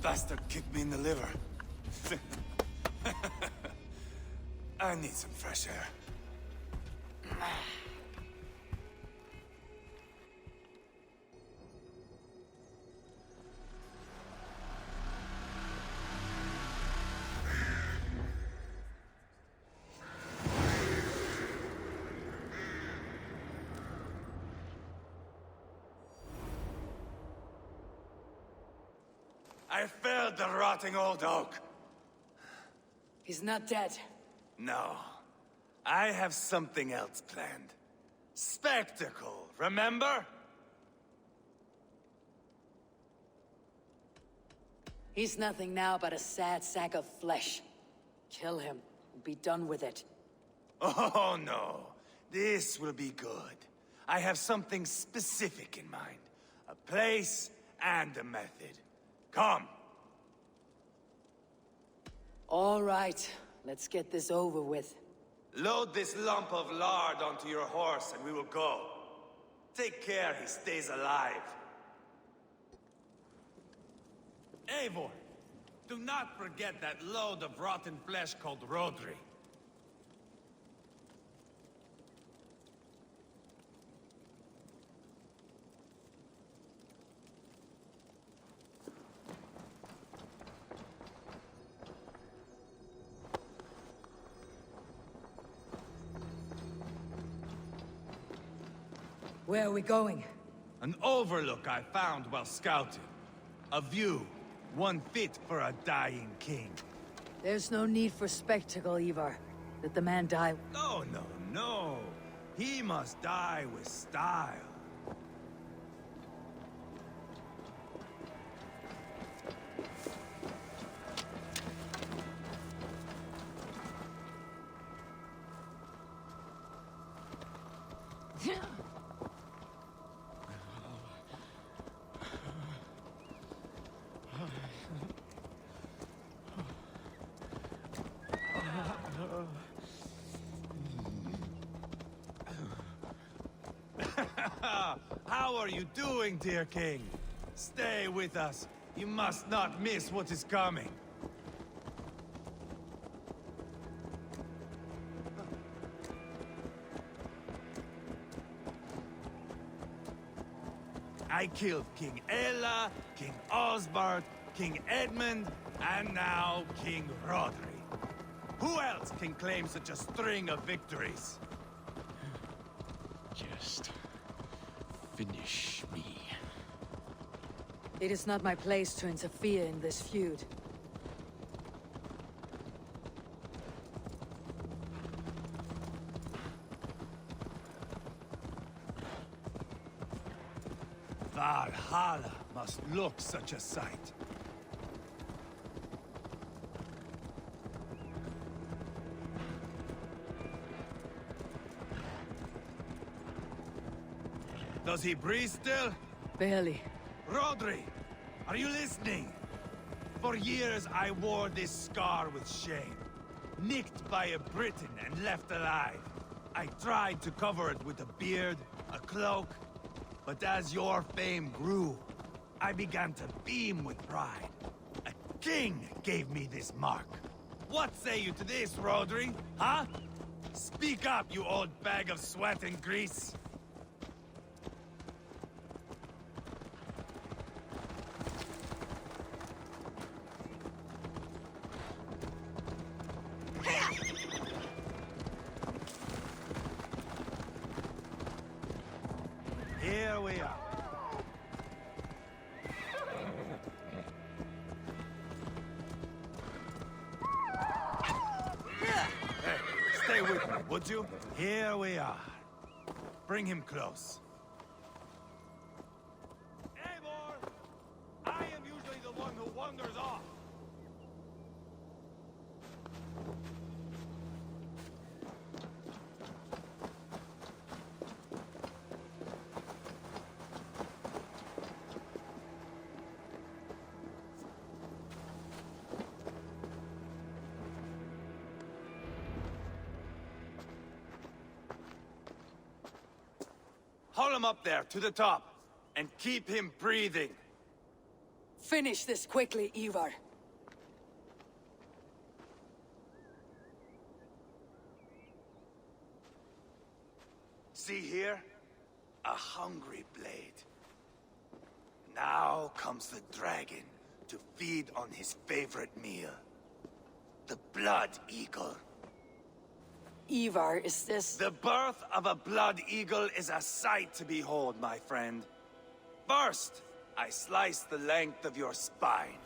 Bastard kicked me in the liver. I need some fresh air. I felled the rotting old oak. He's not dead. No. I have something else planned. Spectacle, remember? He's nothing now but a sad sack of flesh. Kill him and be done with it. Oh, no. This will be good. I have something specific in mind. A place and a method. Come. All right, let's get this over with. Load this lump of lard onto your horse and we will go. Take care he stays alive. Eivor, do not forget that load of rotten flesh called Rodri. Where are we going? An overlook I found while scouting. A view, one fit for a dying king. There's no need for spectacle, Ivar. Let the man die. No, no, no. He must die with style. How are you doing, dear king? Stay with us. You must not miss what is coming. I killed King Ella, King Osbert, King Edmund, and now King Rodri. Who else can claim such a string of victories? Just finish me. It is not my place to interfere in this feud. Valhalla must look such a sight. Does he breathe still? Barely. Rodri, are you listening? For years I wore this scar with shame. Nicked by a Briton and left alive. I tried to cover it with a beard, a cloak, but as your fame grew, I began to beam with pride. A king gave me this mark. What say you to this, Rodri? Huh? Speak up, you old bag of sweat and grease! Here we are. Hey, stay with me, would you? Here we are. Bring him close. Eivor! I am usually the one who wanders off. Haul him up there, to the top, and keep him breathing. Finish this quickly, Ivar. See here? A hungry blade. Now comes the dragon to feed on his favorite meal. The blood eagle. Ivar, is this... The birth of a blood eagle is a sight to behold, my friend. First, I slice the length of your spine.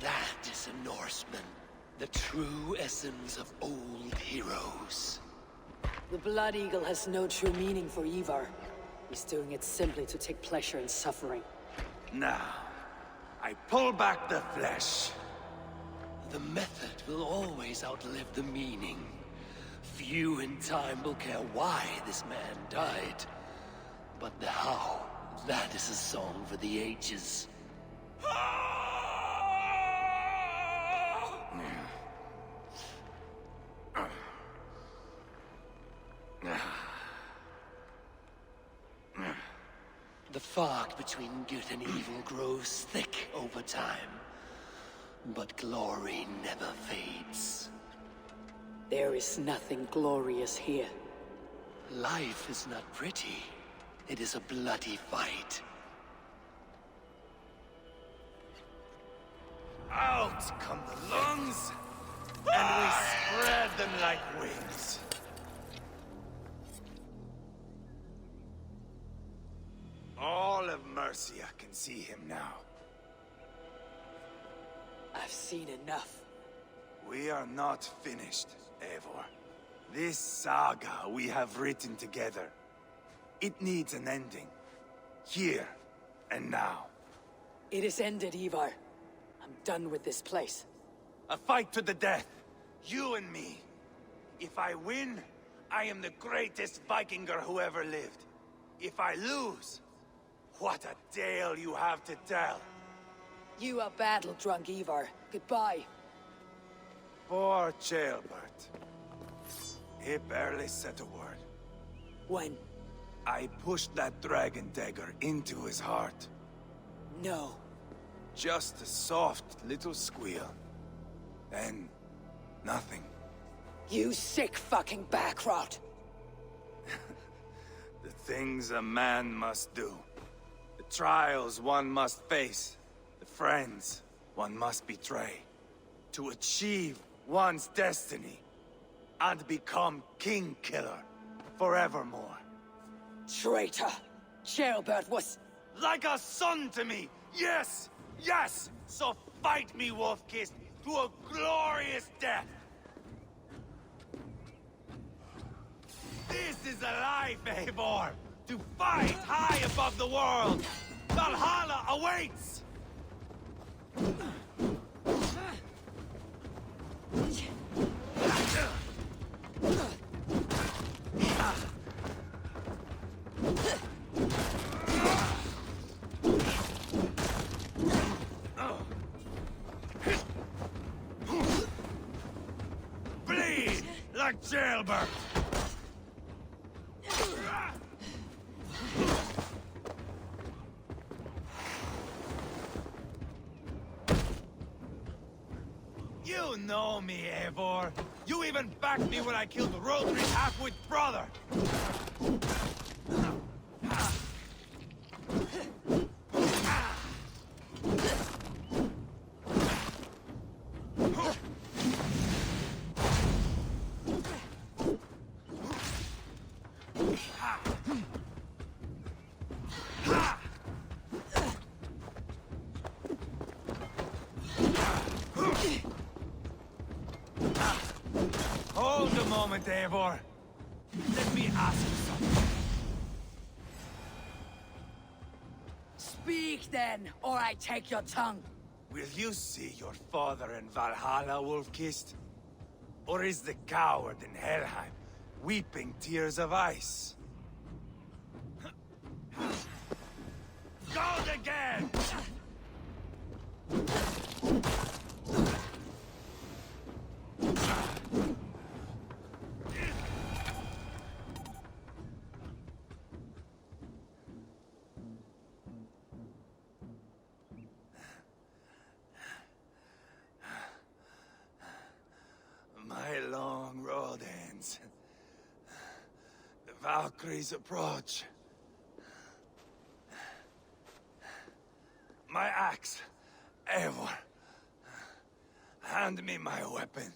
That is a Norseman. The true essence of old heroes. The Blood Eagle has no true meaning for Ivar. He's doing it simply to take pleasure in suffering. Now, I pull back the flesh. The method will always outlive the meaning. Few in time will care why this man died. But the how, that is a song for the ages. The fog between good and evil grows thick over time. But glory never fades. There is nothing glorious here. Life is not pretty. It is a bloody fight. Out come the lungs, and we spread them like wings. All of Mercia can see him now. I've seen enough. We are not finished, Eivor. This saga we have written together, it needs an ending. Here and now. It is ended, Ivar. I'm done with this place. A fight to the death. You and me. If I win, I am the greatest Vikinger who ever lived. If I lose, what a tale you have to tell. You are battle-drunk, Ivar. Goodbye. Poor Ceolbert. He barely said a word. When? I pushed that dragon dagger into his heart. No. Just a soft little squeal. Then, nothing. You sick fucking backrot! The things a man must do. The trials one must face. The friends one must betray. To achieve one's destiny. And become King Killer. Forevermore. Traitor! Ceolbert was... Like a son to me! Yes! Yes! So fight me, Wolf-Kissed, to a glorious death! This is a life, Eivor! To fight high above the world! Valhalla awaits! Bleed like Ceolbert! You know me, Eivor. You even backed me when I killed Rodri's half-wit brother. Hold a moment, Eivor. Let me ask you something. Speak then, or I take your tongue. Will you see your father in Valhalla, Wolf-Kissed? Or is the coward in Helheim weeping tears of ice? Gold again! My long road ends. The Valkyries approach. My axe, Eivor. Hand me my weapon.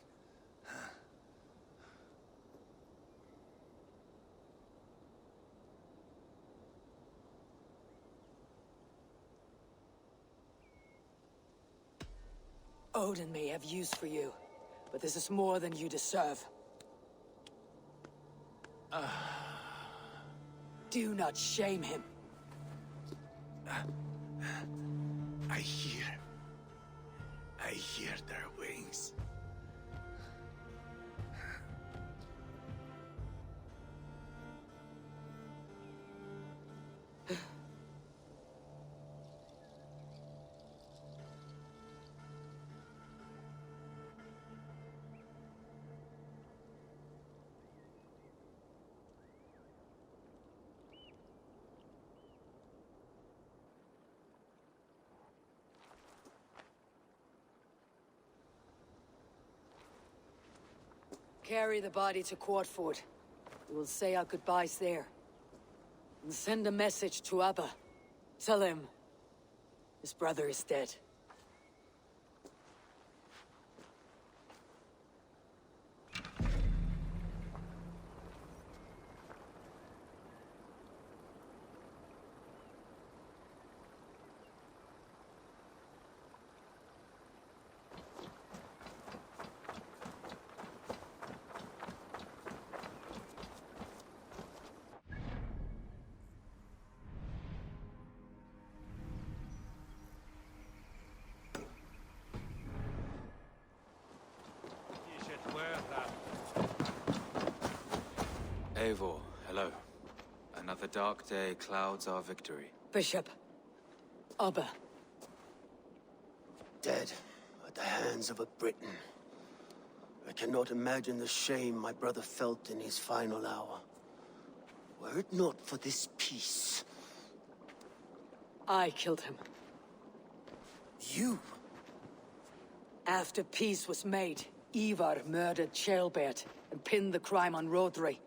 Odin may have use for you, but this is more than you deserve. Do not shame him. I hear their wings. Carry the body to Quartford. We will say our goodbyes there. And send a message to Abba. Tell him his brother is dead. Eivor, hello. Another dark day clouds our victory. Bishop. Abba. Dead at the hands of a Briton. I cannot imagine the shame my brother felt in his final hour. Were it not for this peace... I killed him. You? After peace was made, Ivar murdered Ceolbert and pinned the crime on Rodri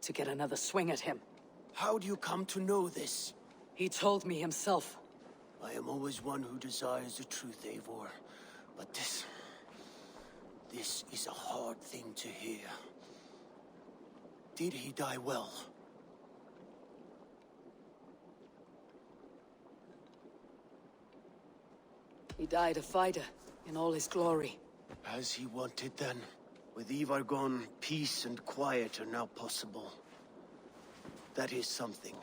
to get another swing at him. How do you come to know this? He told me himself. I am always one who desires the truth, Eivor. But this is a hard thing to hear. Did he die well? He died a fighter, in all his glory. As he wanted then. With Ivar gone, peace and quiet are now possible. That is something.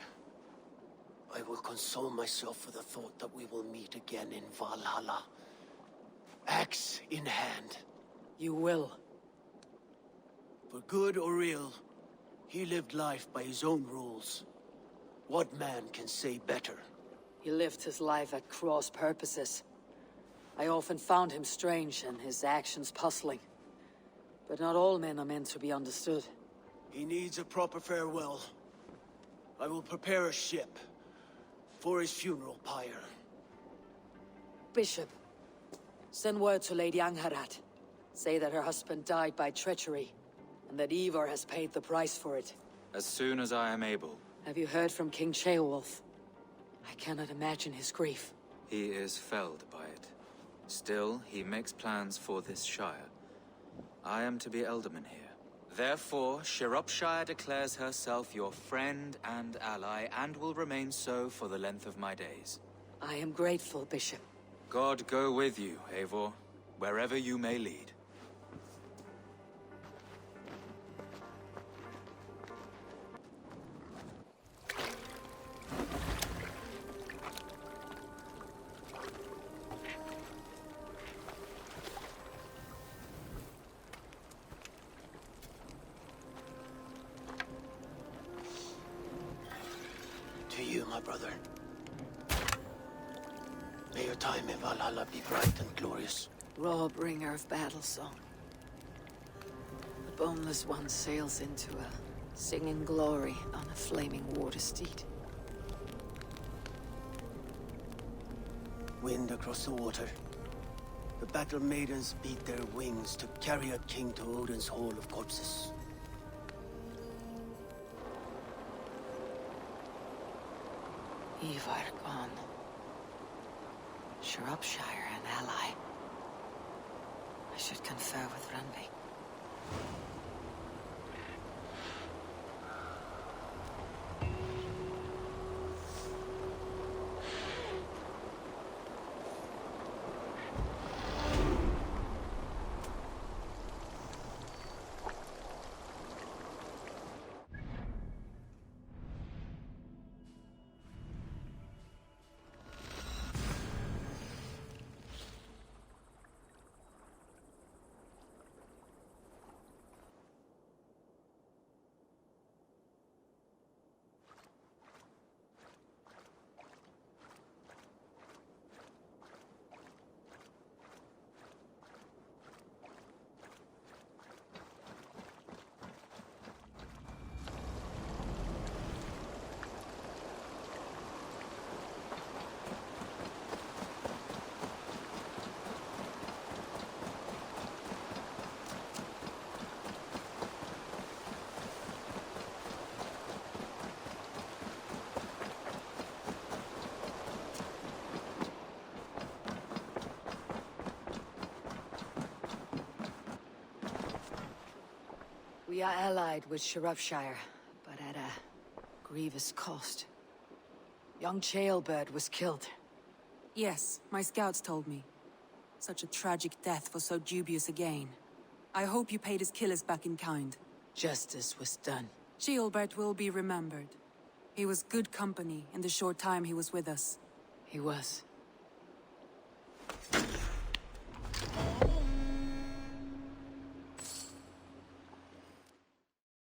I will console myself with the thought that we will meet again in Valhalla. Axe in hand. You will. For good or ill, he lived life by his own rules. What man can say better? He lived his life at cross purposes. I often found him strange and his actions puzzling. But not all men are meant to be understood. He needs a proper farewell. I will prepare a ship for his funeral pyre. Bishop, send word to Lady Angharad. Say that her husband died by treachery, and that Ivar has paid the price for it. As soon as I am able. Have you heard from King Ceolwulf? I cannot imagine his grief. He is felled by it. Still, he makes plans for this shire. I am to be Elderman here. Therefore, Sciropescire declares herself your friend and ally, and will remain so for the length of my days. I am grateful, Bishop. God go with you, Eivor, wherever you may lead. To you, my brother. May your time in Valhalla be bright and glorious. Raw bringer of battle song. The boneless one sails into a singing glory on a flaming water steed. Wind across the water. The battle maidens beat their wings to carry a king to Odin's Hall of Corpses. Ivar gone. Sciropescire an ally. I should confer with Randvi. We are allied with Sciropescire, but at a grievous cost. Young Ceolbert was killed. Yes, my scouts told me. Such a tragic death for so dubious a gain. I hope you paid his killers back in kind. Justice was done. Ceolbert will be remembered. He was good company in the short time he was with us. He was.